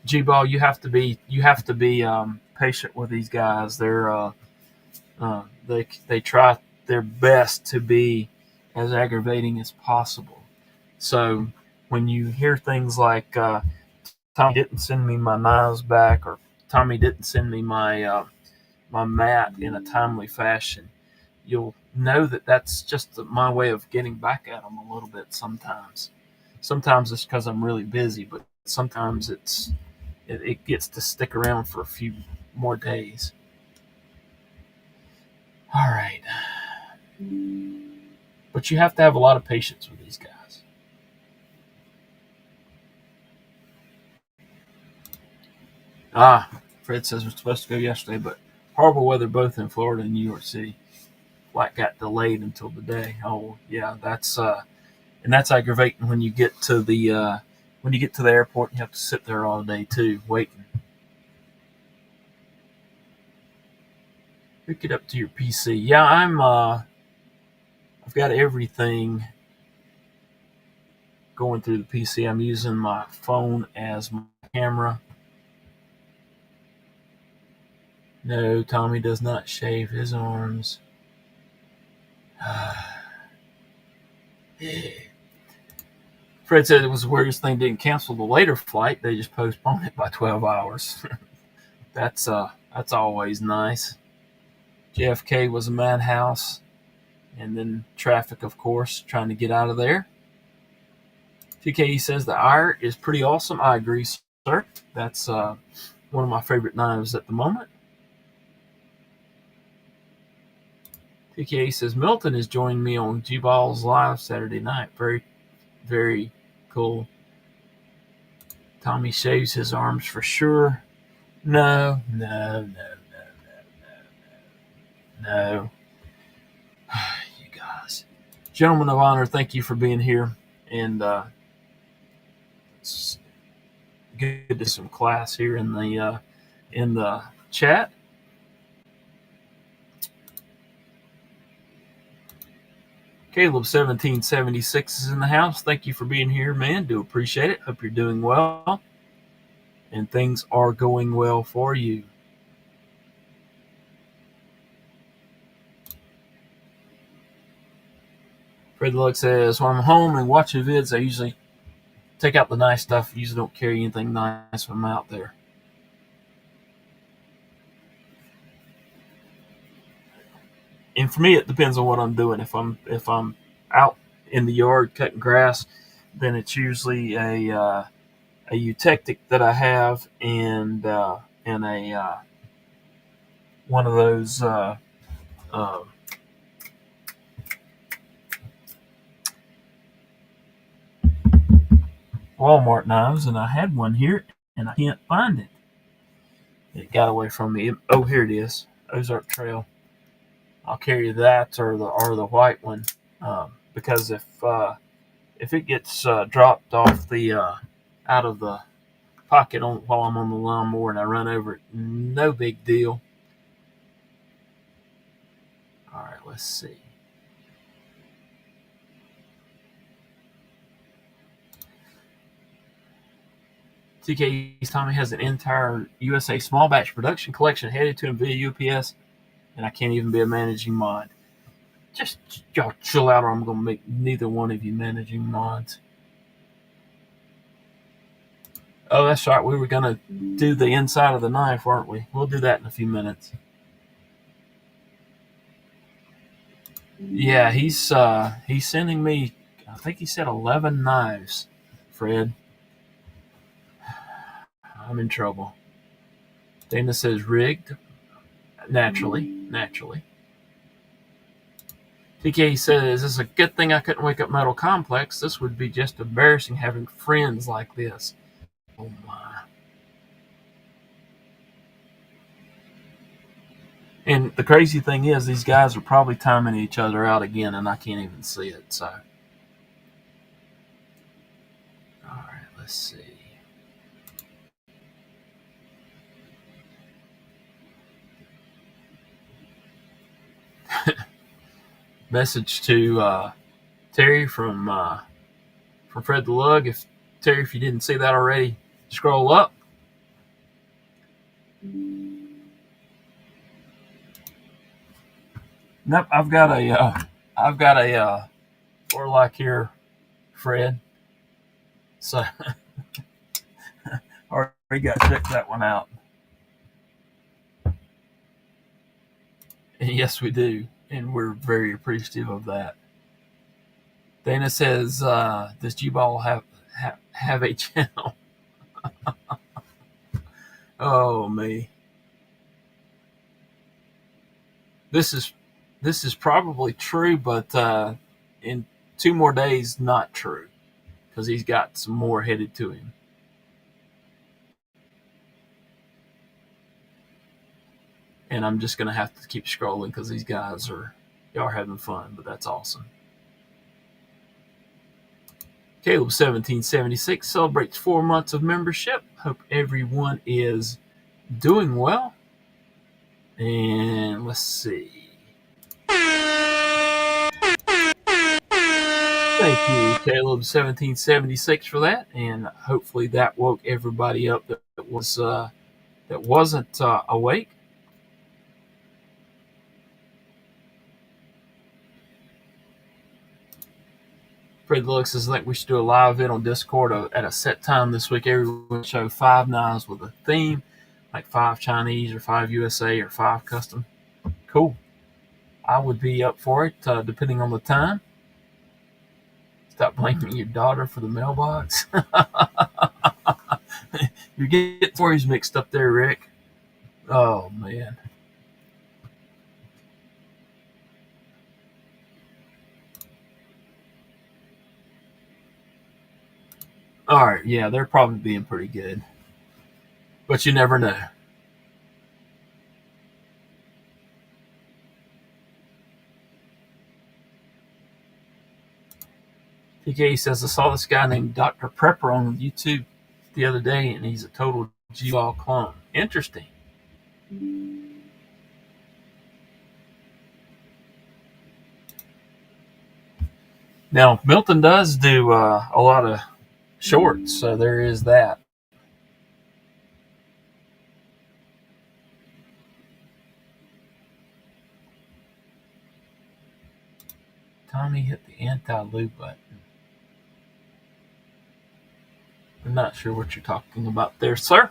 S1: G-Ball, you have to be patient with these guys. They try their best to be as aggravating as possible. So when you hear things like Tommy didn't send me my knives back, or Tommy didn't send me my mat in a timely fashion, you'll know that that's just my way of getting back at them a little bit. Sometimes it's because I'm really busy, but sometimes it gets to stick around for a few more days. All right. But you have to have a lot of patience with these guys. Fred says we're supposed to go yesterday, but horrible weather both in Florida and New York City. Flight got delayed until today. Oh yeah, that's aggravating when you get to the airport and you have to sit there all day too, waiting. Hook it up to your PC. Yeah, I've got everything going through the PC. I'm using my phone as my camera. No, Tommy does not shave his arms. Fred said it was the weirdest thing. Didn't cancel the later flight. They just postponed it by 12 hours. That's always nice. JFK was a madhouse, and then traffic, of course, trying to get out of there. TKE says the ire is pretty awesome. I agree, sir. That's one of my favorite knives at the moment. TKE says Milton is joining me on G-Ball's live Saturday night. Very, very cool. Tommy shaves his arms for sure. No. You guys. Gentlemen of honor, thank you for being here. And it's good to some class here in the chat. Caleb 1776 is in the house. Thank you for being here, man. Do appreciate it. Hope you're doing well and things are going well for you. Fred Luck says, when I'm home and watching vids, I usually take out the nice stuff. I usually don't carry anything nice when I'm out there. And for me, it depends on what I'm doing. If I'm out in the yard cutting grass, then it's usually a eutectic that I have and a one of those uh, Walmart knives, and I had one here and I can't find it. It got away from me. Oh, here it is, Ozark Trail. I'll carry that or the white one because if it gets dropped off the out of the pocket while I'm on the lawnmower and I run over it, no big deal. All right, let's see. TK's Tommy has an entire USA small batch production collection headed to him via UPS, and I can't even be a managing mod. Just y'all chill out, or I'm gonna make neither one of you managing mods. Oh, that's right. We were gonna do the inside of the knife, weren't we? We'll do that in a few minutes. Yeah, he's sending me. I think he said 11 knives. Fred, I'm in trouble. Dana says rigged. Naturally. TK says, it's a good thing I couldn't wake up Metal Complex. This would be just embarrassing having friends like this. Oh my. And the crazy thing is, these guys are probably timing each other out again, and I can't even see it. So, all right, let's see. Message to Terry from Fred the Lug. Terry, if you didn't see that already, scroll up. Nope, I've got a forelock here, Fred. So already got checked that one out. And yes, we do, and we're very appreciative of that. Dana says, "Does G-Ball have a channel?" Oh me, this is probably true, but in 2 more days, not true, because he's got some more headed to him. And I'm just gonna have to keep scrolling because these guys y'all are having fun, but that's awesome. Caleb 1776 celebrates 4 months of membership. Hope everyone is doing well. And let's see. Thank you, Caleb 1776 for that, and hopefully that woke everybody up that wasn't awake. Fred Lux says, I think we should do a live event on Discord at a set time this week. Everyone show 5 knives with a theme, like 5 Chinese or 5 USA or 5 custom. Cool. I would be up for it, depending on the time. Stop blaming your daughter for the mailbox. You're getting stories mixed up there, Rick. Oh, man. All right, yeah, they're probably being pretty good. But you never know. PK says, I saw this guy named Dr. Prepper on YouTube the other day, and he's a total G-Ball clone. Interesting. Now, Milton does do a lot of shorts, so there is that. Tommy hit the anti-lube button. I'm not sure what you're talking about there, sir.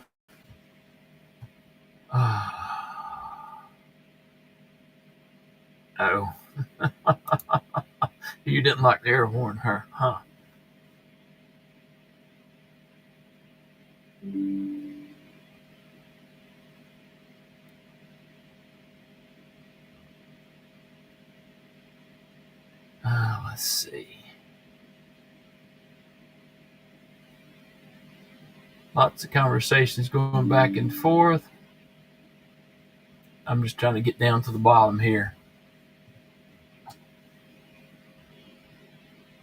S1: Oh. You didn't like the air horn, huh? Let's see. Lots of conversations going back and forth. I'm just trying to get down to the bottom here.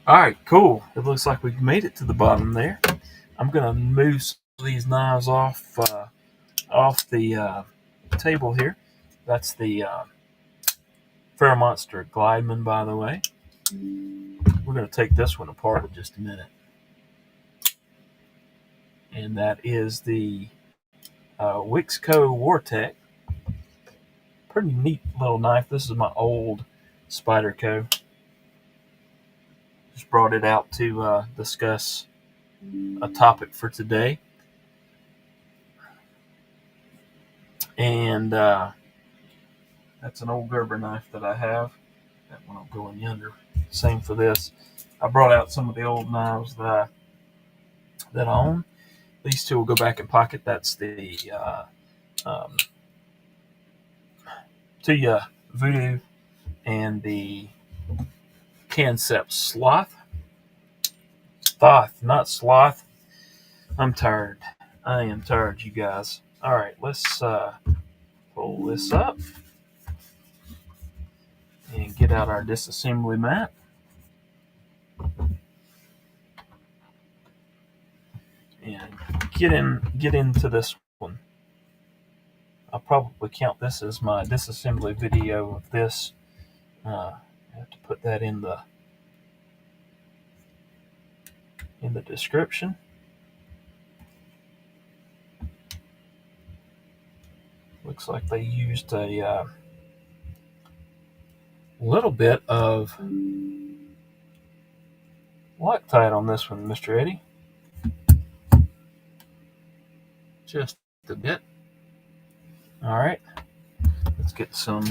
S1: All right, cool. It looks like we've made it to the bottom there. I'm going to move some of these knives off the table here. That's the Fairmonster Glideman, by the way. We're going to take this one apart in just a minute. And that is the Wixco Wartech. Pretty neat little knife. This is my old Spyderco. Just brought it out to discuss a topic for today. And that's an old Gerber knife that I have. That one will go in yonder. Same for this. I brought out some of the old knives that I own. These two will go back in pocket. That's the Tuya Voodoo and the Concept Sloth. Thoth, not Sloth. I'm tired. I am tired, you guys. All right, let's pull this up and get out our disassembly mat. And get into this one. I'll probably count this as my disassembly video of this. I have to put that in the description. Looks like they used a little bit of Loctite on this one, Mr. Eddie. Just a bit. All right. Let's get some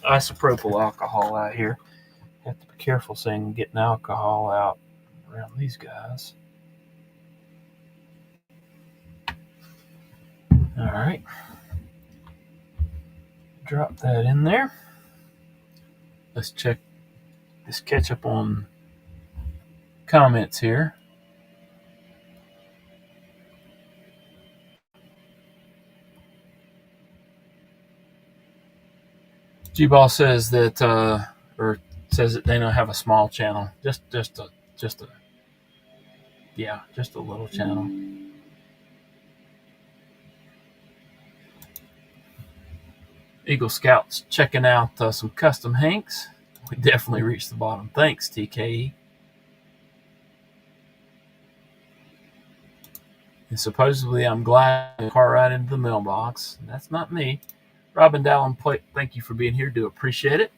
S1: isopropyl alcohol out here. Have to be careful saying getting alcohol out around these guys. All right. Drop that in there. Let's check this, catch up on comments here. G-Ball says that says that they don't have a small channel. Just a little channel. Eagle Scouts checking out some custom Hanks. We definitely reached the bottom. Thanks, TKE. And supposedly I'm gliding the car right into the mailbox. That's not me. Robin Dallin, thank you for being here. Do appreciate it.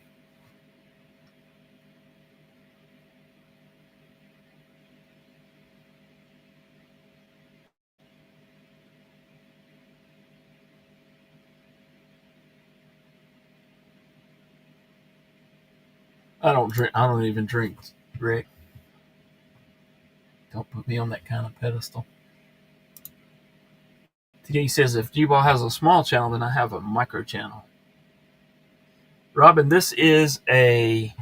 S1: I don't even drink, Rick. Don't put me on that kind of pedestal. Today he says if G-Ball has a small channel, then I have a micro channel. Robin, this is a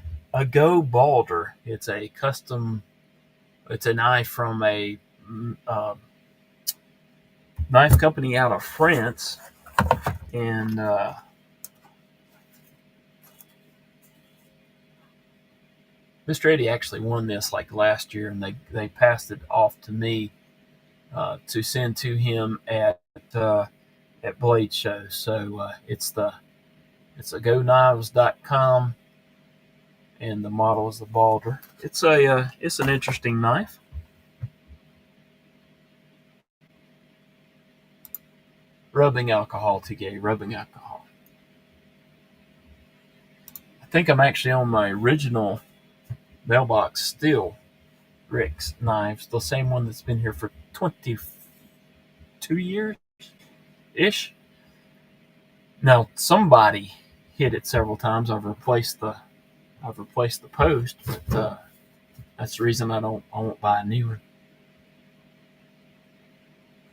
S1: Go Balder. It's a custom. It's a knife from a knife company out of France, and Mr. Eddie actually won this like last year, and they passed it off to me to send to him at Blade Show. So it's a GoKnives.com, and the model is the Balder. It's an interesting knife. Rubbing alcohol, TK. Rubbing alcohol. I think I'm actually on my original mailbox still. Rick's knives, the same one that's been here for 22 years ish. Now somebody hit it several times. I've replaced the post, but that's the reason I won't buy a new one.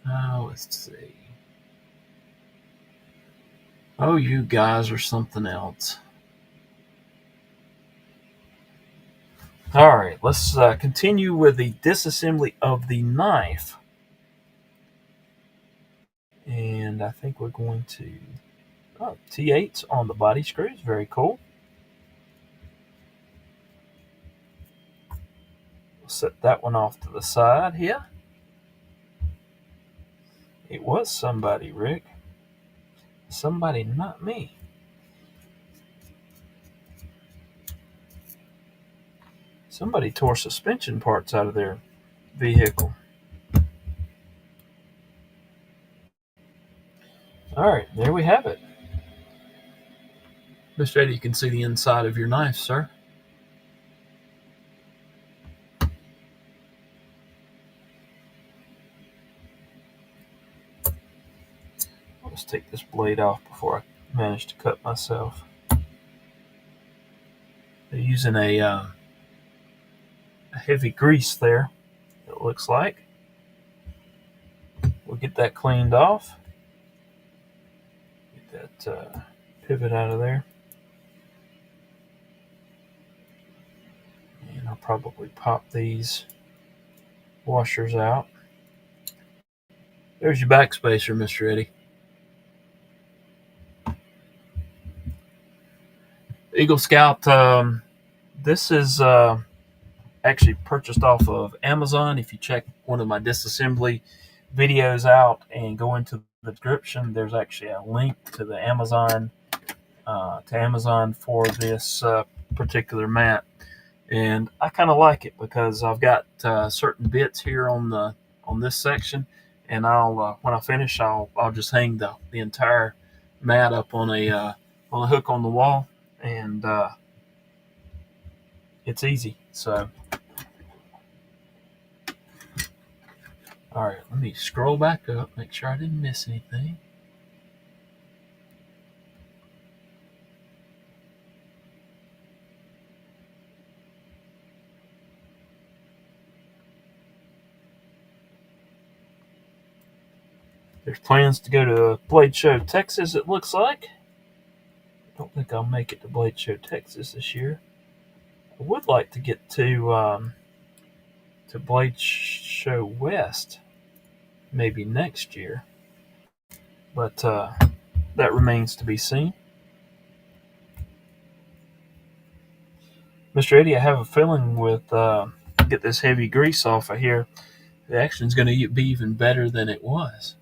S1: Oh, let's see. Oh, you guys are something else. All right, let's continue with the disassembly of the knife. And I think we're going to T8s on the body screws. Very cool. We'll set that one off to the side here. It was somebody, Rick. Somebody, not me. Somebody tore suspension parts out of their vehicle. All right, there we have it. Mr. Eddie, you can see the inside of your knife, sir. Let's take this blade off before I manage to cut myself. They're using a heavy grease there, it looks like. We'll get that cleaned off. Get that pivot out of there. And I'll probably pop these washers out. There's your backspacer, Mr. Eddie. Eagle Scout, this is actually purchased off of Amazon. If you check one of my disassembly videos out and go into the description, there's actually a link to the Amazon for this particular mat. And I kind of like it because I've got certain bits here on this section, and I'll when I finish, I'll just hang the entire mat up on a hook on the wall, and it's easy. So, all right, let me scroll back up, make sure I didn't miss anything. There's plans to go to Blade Show, Texas, it looks like. I don't think I'll make it to Blade Show, Texas this year. I would like to get to Blade Show West maybe next year, but that remains to be seen. Mr. Eddie, I have a feeling with get this heavy grease off of here, the action's going to be even better than it was.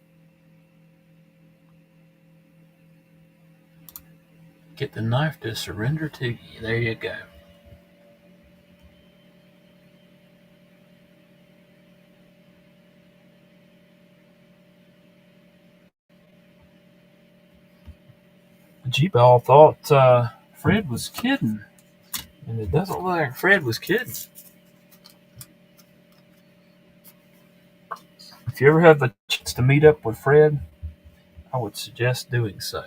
S1: Get the knife to surrender to you. There you go. G-Ball thought Fred was kidding, and it doesn't look like Fred was kidding. If you ever have the chance to meet up with Fred, I would suggest doing so.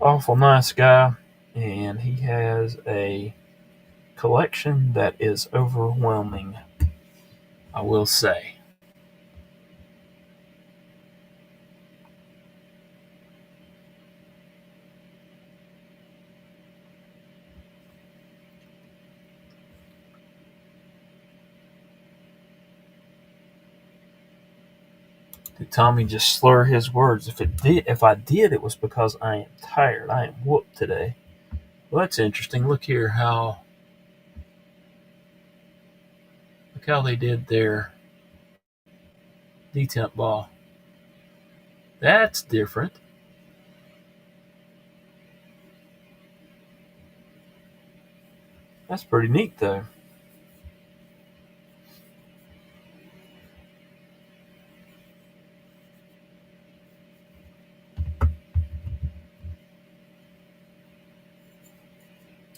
S1: Awful nice guy, and he has a collection that is overwhelming, I will say. Did Tommy just slur his words? If I did, it was because I am tired. I am whooped today. Well, that's interesting. Look how they did their detent ball. That's different. That's pretty neat, though.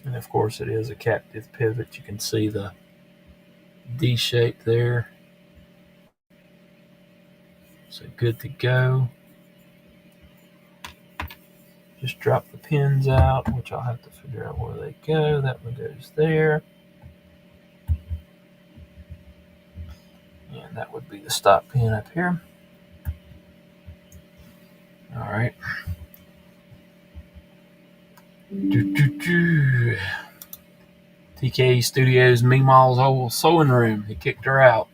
S1: And of course it is a captive pivot. You can see the D shape there. So good to go. Just drop the pins out, which I'll have to figure out where they go. That one goes there. And that would be the stop pin up here. All right. TK Studios, Meemaw's old sewing room. He kicked her out.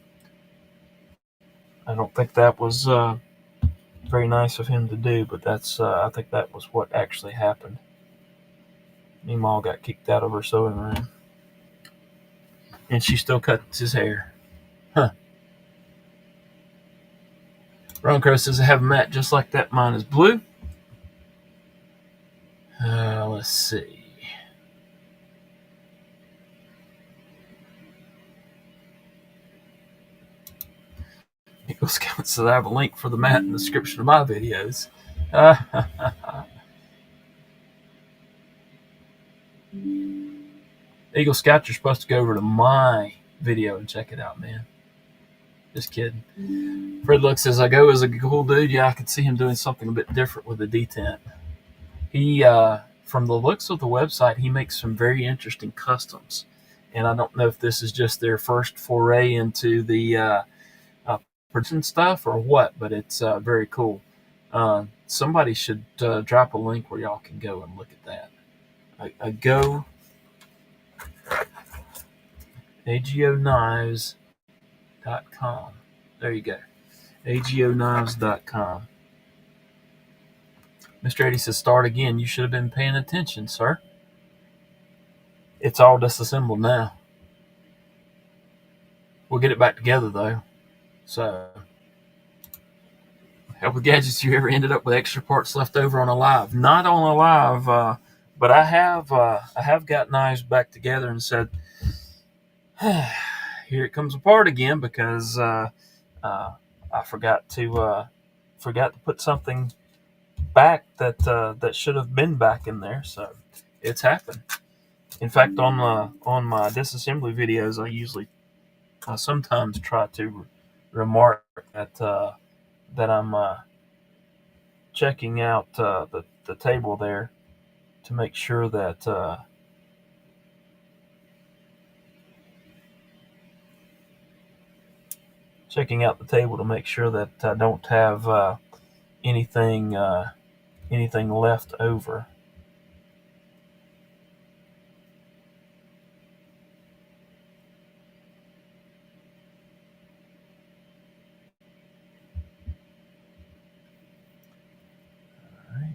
S1: I don't think that was very nice of him to do, but that's I think that was what actually happened. Meemaw got kicked out of her sewing room, and she still cuts his hair. Huh. Ron Crow says I have a mat just like that. Mine is blue. Let's see. Eagle Scout says I have a link for the mat in the description of my videos. Eagle Scout, you're supposed to go over to my video and check it out, man. Just kidding. Fred Luck says I go as a cool dude. Yeah, I could see him doing something a bit different with the detent. He, from the looks of the website, he makes some very interesting customs. And I don't know if this is just their first foray into the production stuff or what, but it's very cool. Somebody should drop a link where y'all can go and look at that. Go AGOKnives.com. There you go. AGOKnives.com. Mr. Eddie says, start again. You should have been paying attention, sir. It's all disassembled now. We'll get it back together, though. So, Help with Gadgets, you ever ended up with extra parts left over on a live? Not on a live, but I have got knives back together and said, here it comes apart again because I forgot to put something back that should have been back in there. So it's happened. In fact, on my disassembly videos, I sometimes try to remark that I'm checking out the table there to make sure that I don't have anything left over. All right,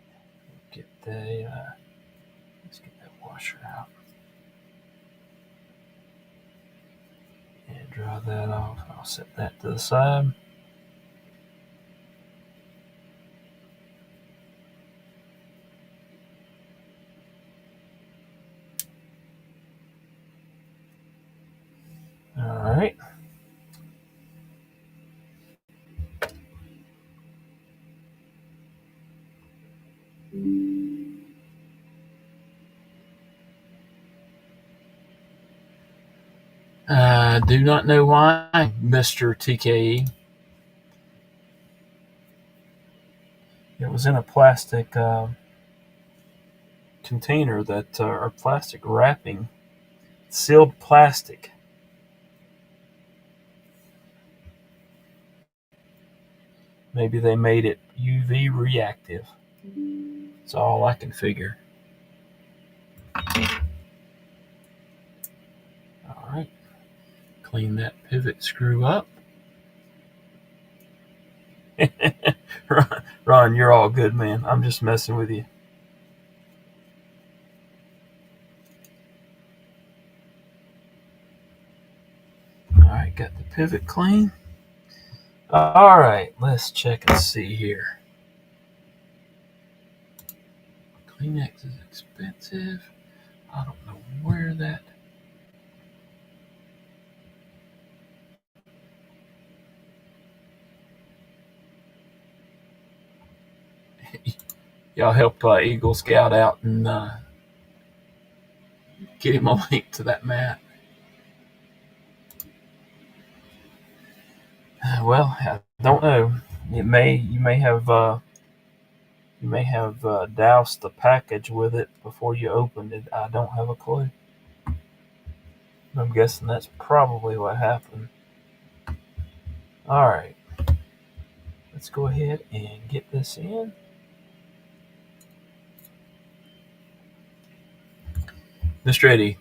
S1: let's get that washer out and dry that off. I'll set that to the side. All right. I do not know why, Mr. TKE. It was in a plastic container or plastic wrapping, sealed plastic. Maybe they made it UV reactive. That's all I can figure. All right. Clean that pivot screw up. Ron, you're all good, man. I'm just messing with you. All right, got the pivot clean. All right, let's check and see here. Kleenex is expensive. I don't know where that. Y'all help Eagle Scout out and get him a link to that mat. Well, I don't know. You may have doused the package with it before you opened it. I don't have a clue. I'm guessing that's probably what happened. All right, let's go ahead and get this in. Mr. Eddie,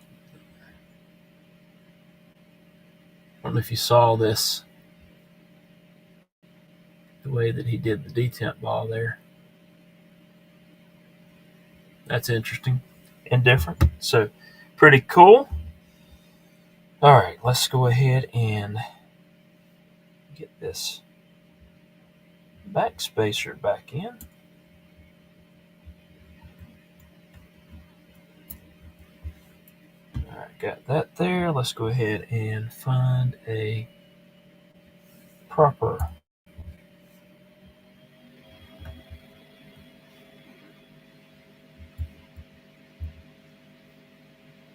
S1: I don't know if you saw this, the way that he did the detent ball there. That's interesting and different. So pretty cool. All right, let's go ahead and get this back spacer back in. All right, got that there. Let's go ahead and find a proper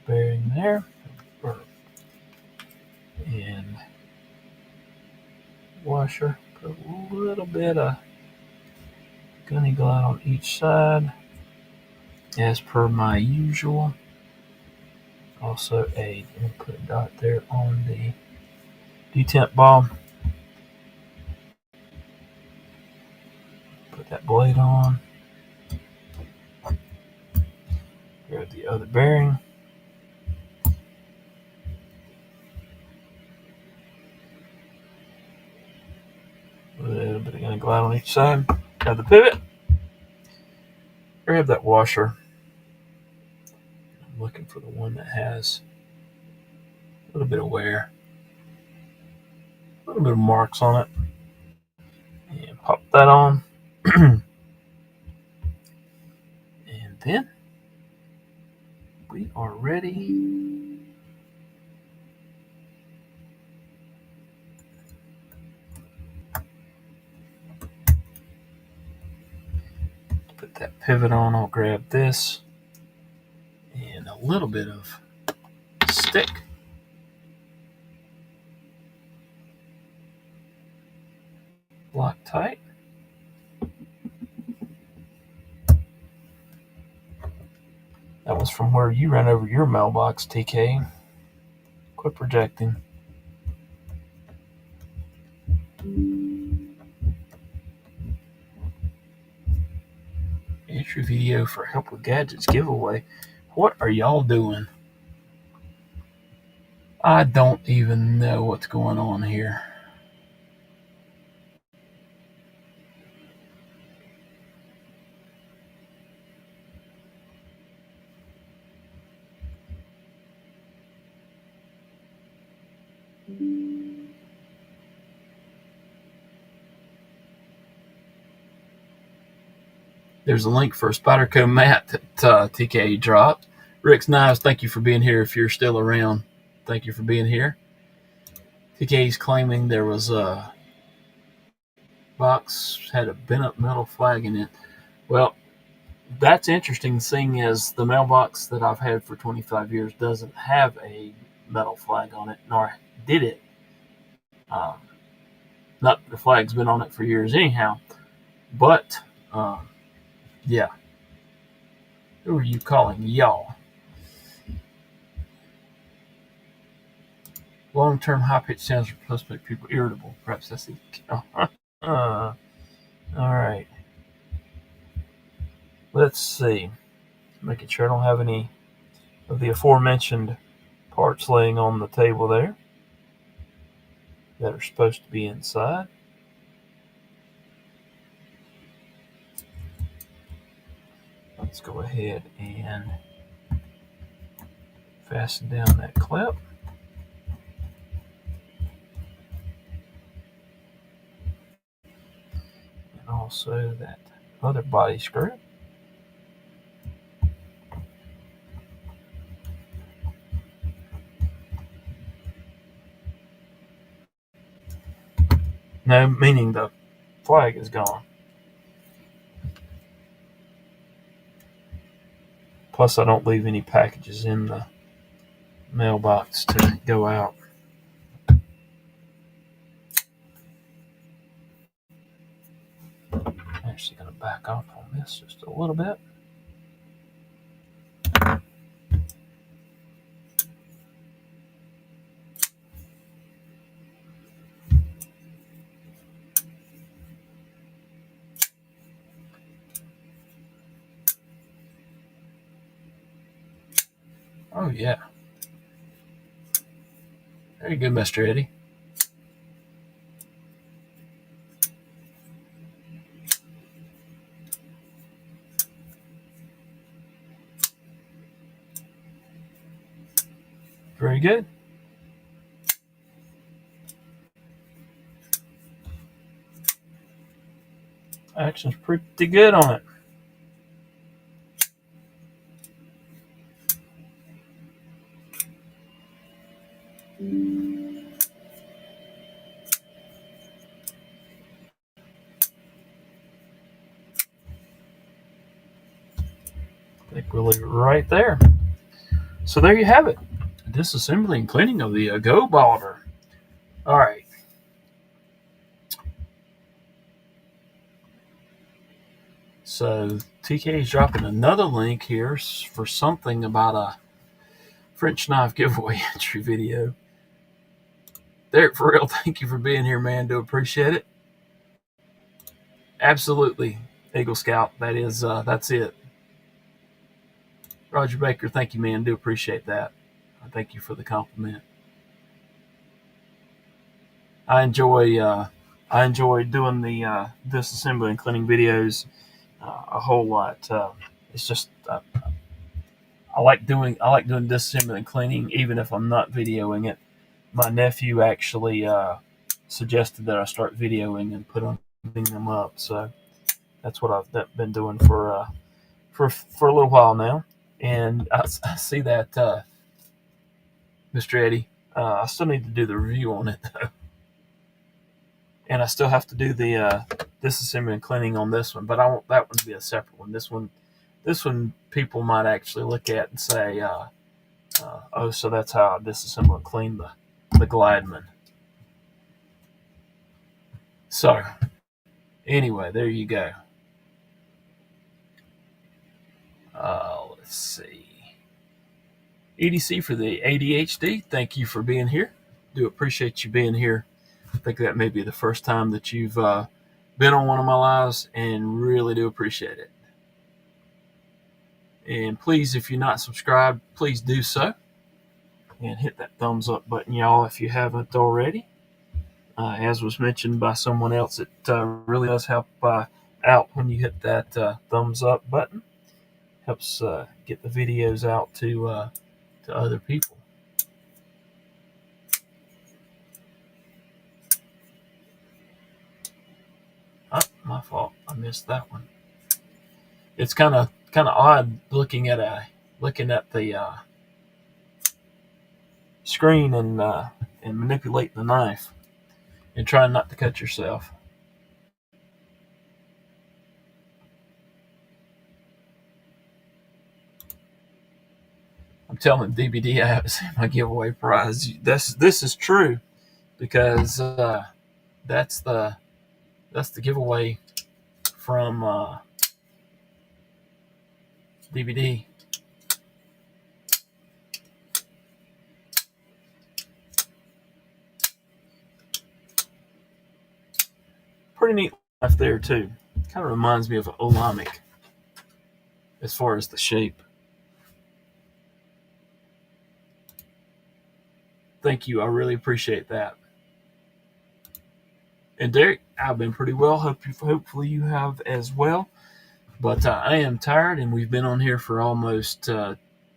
S1: bearing there. And washer. Put a little bit of gunny glide on each side, as per my usual. Also, let me put a dot there on the detent ball. Put that blade on. Grab the other bearing. A little bit of gunny glide on each side. Grab the pivot. Grab that washer. I'm looking for the one that has a little bit of wear, a little bit of marks on it. And pop that on. And then we are ready to put that pivot on. I'll grab this and a little bit of stick. Lock tight. That was from where you ran over your mailbox, TK. Quit projecting. Entry video for Help with Gadgets giveaway. What are y'all doing? I don't even know what's going on here. There's a link for a Spyderco mat that TK dropped. Rick's Knives, thank you for being here. If you're still around, thank you for being here. TK's claiming there was a box had a bent up metal flag in it. Well, that's interesting, seeing as the mailbox that I've had for 25 years doesn't have a metal flag on it, nor did it. Not the flag's been on it for years anyhow. But, yeah. Who are you calling y'all? Long-term high-pitched sounds are supposed to make people irritable. Perhaps that's the... all right. Let's see. Making sure I don't have any of the aforementioned parts laying on the table there that are supposed to be inside. Let's go ahead and fasten down that clip. And also that other body screw. No, meaning the flag is gone. Plus, I don't leave any packages in the mailbox to go out. I'm actually going to back off on this just a little bit. Oh, yeah. Very good, Mr. Eddie. Very good. Action's pretty good on it. I think we'll leave it right there. So there you have it. Disassembly and cleaning of the Go Bolivar. All right. So TK is dropping another link here for something about a French knife giveaway entry video. Derek, for real, thank you for being here, man. Do appreciate it. Absolutely, Eagle Scout. That's it. Roger Baker, thank you, man. Do appreciate that. Thank you for the compliment. I enjoy doing the disassembly and cleaning videos a whole lot. It's just I like doing disassembly and cleaning even if I'm not videoing it. My nephew actually suggested that I start videoing and putting them up. So that's what I've been doing for a little while now. And I see that, Mr. Eddie, I still need to do the review on it though, and I still have to do the disassembly and cleaning on this one. But I want that one to be a separate one. This one, people might actually look at and say, "Oh, so that's how I disassemble and clean the Gladman." So, anyway, there you go. Let's see. EDC for the ADHD, thank you for being here. Do appreciate you being here. I think that may be the first time that you've been on one of my lives, and really do appreciate it. And please, if you're not subscribed, please do so. And hit that thumbs up button, y'all, if you haven't already. As was mentioned by someone else, it really does help out when you hit that thumbs up button. Helps get the videos out to other people. Oh, my fault. I missed that one. It's kind of odd looking at the screen and manipulating the knife and trying not to cut yourself. I'm telling DBD I haven't seen my giveaway prize. This is true because that's the giveaway from DBD. Pretty neat knife there too. Kind of reminds me of an Olamic as far as the shape. Thank you. I really appreciate that. And Derek, I've been pretty well. Hopefully you have as well. But I am tired, and we've been on here for almost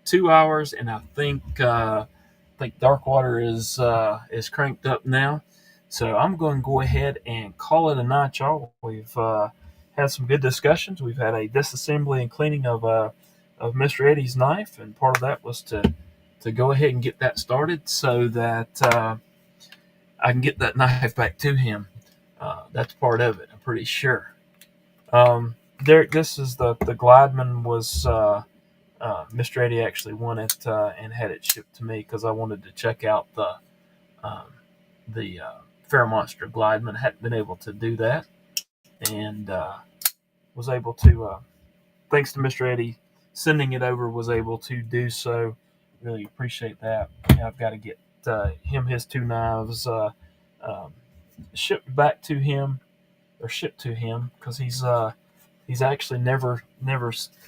S1: 2 hours, and I think Darkwater is cranked up now. So I'm going to go ahead and call it a night, y'all. We've had some good discussions. We've had a disassembly and cleaning of Mr. Eddie's knife, and part of that was to go ahead and get that started so that I can get that knife back to him. That's part of it, I'm pretty sure. Derek, this is the Gladman was Mr. Eddie actually won it and had it shipped to me because I wanted to check out um, the Fair Monster Glideman. Hadn't been able to do that, and was able to, thanks to Mr. Eddie sending it over, was able to do so. Really appreciate that. I've got to get him his 2 knives shipped back to him, or shipped to him, because he's actually never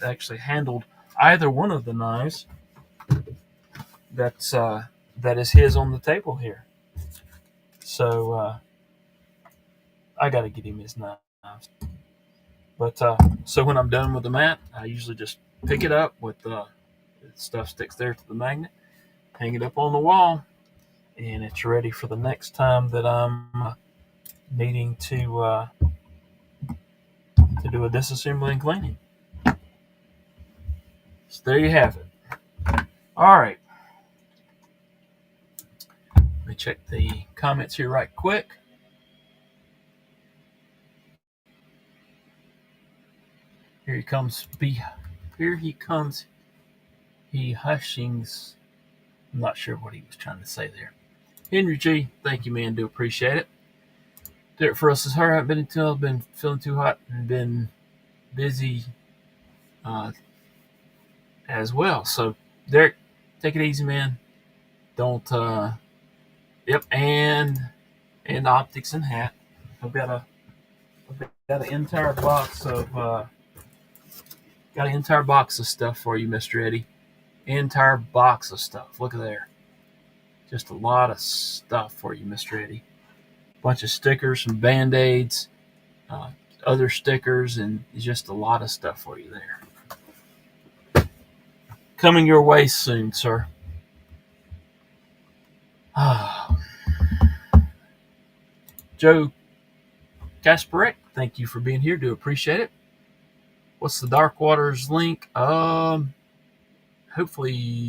S1: actually handled either one of the knives that is his on the table here. So I got to get him his knives. But so when I'm done with the mat, I usually just pick it up with stuff sticks there to the magnet, hang it up on the wall, and it's ready for the next time that I'm needing to do a disassembly and cleaning. So there you have it. All right. Let me check the comments here right quick. Here he comes. Here he comes. He hushings. I'm not sure what he was trying to say there. Henry G, thank you, man. Do appreciate it. Did it for us as hard. I haven't been until I've been feeling too hot and been busy as well. So, Derek, take it easy, man. Don't. Yep, and optics and hat. I've got an entire box of stuff for you, Mr. Eddie. Entire box of stuff. Look at there. Just a lot of stuff for you, Mr. Eddie. Bunch of stickers, some Band-Aids, other stickers, and just a lot of stuff for you there. Coming your way soon, sir. Joe Kasparek, thank you for being here. Do appreciate it. What's the Dark Waters link? Hopefully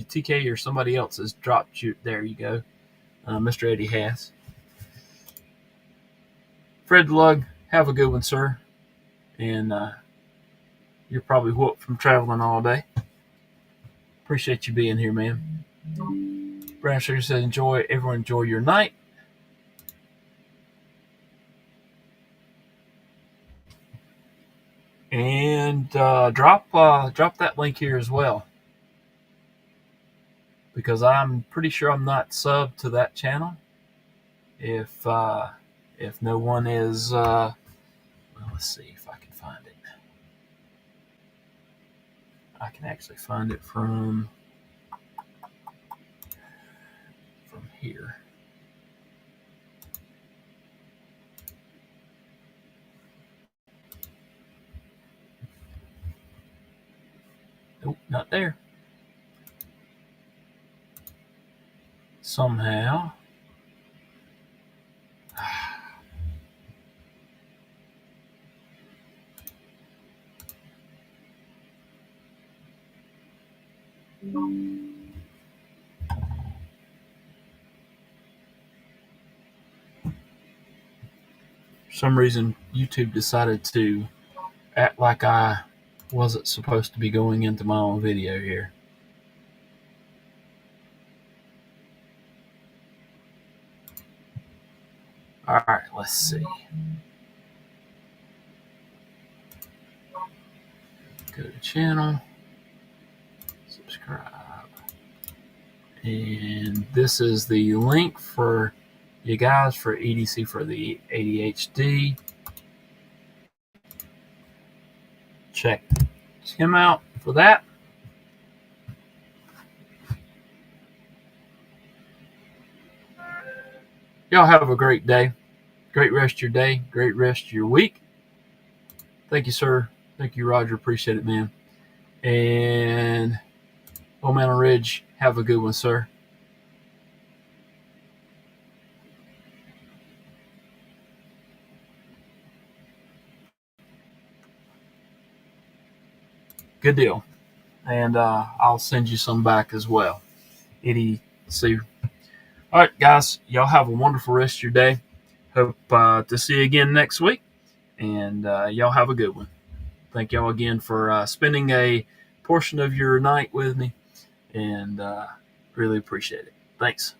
S1: TK or somebody else has dropped you. There you go. Mr. Eddie has. Fred Lug, have a good one, sir. And you're probably whooped from traveling all day. Appreciate you being here, man. Brown Sugar says, everyone enjoy your night. And drop that link here as well, because I'm pretty sure I'm not subbed to that channel. If no one is, well, let's see if I can find it. I can actually find it from here. Nope, not there. Somehow. For some reason, YouTube decided to act like I wasn't supposed to be going into my own video here. All right, let's see. Go to channel, subscribe. And this is the link for you guys for EDC for the ADHD. Check him out for that. Y'all have a great day. Great rest of your day. Great rest of your week. Thank you, sir. Thank you, Roger. Appreciate it, man. And Old Mountain Ridge, have a good one, sir. Good deal. And I'll send you some back as well. EDC. All right, guys. Y'all have a wonderful rest of your day. Hope to see you again next week. And y'all have a good one. Thank y'all again for spending a portion of your night with me, and really appreciate it. Thanks.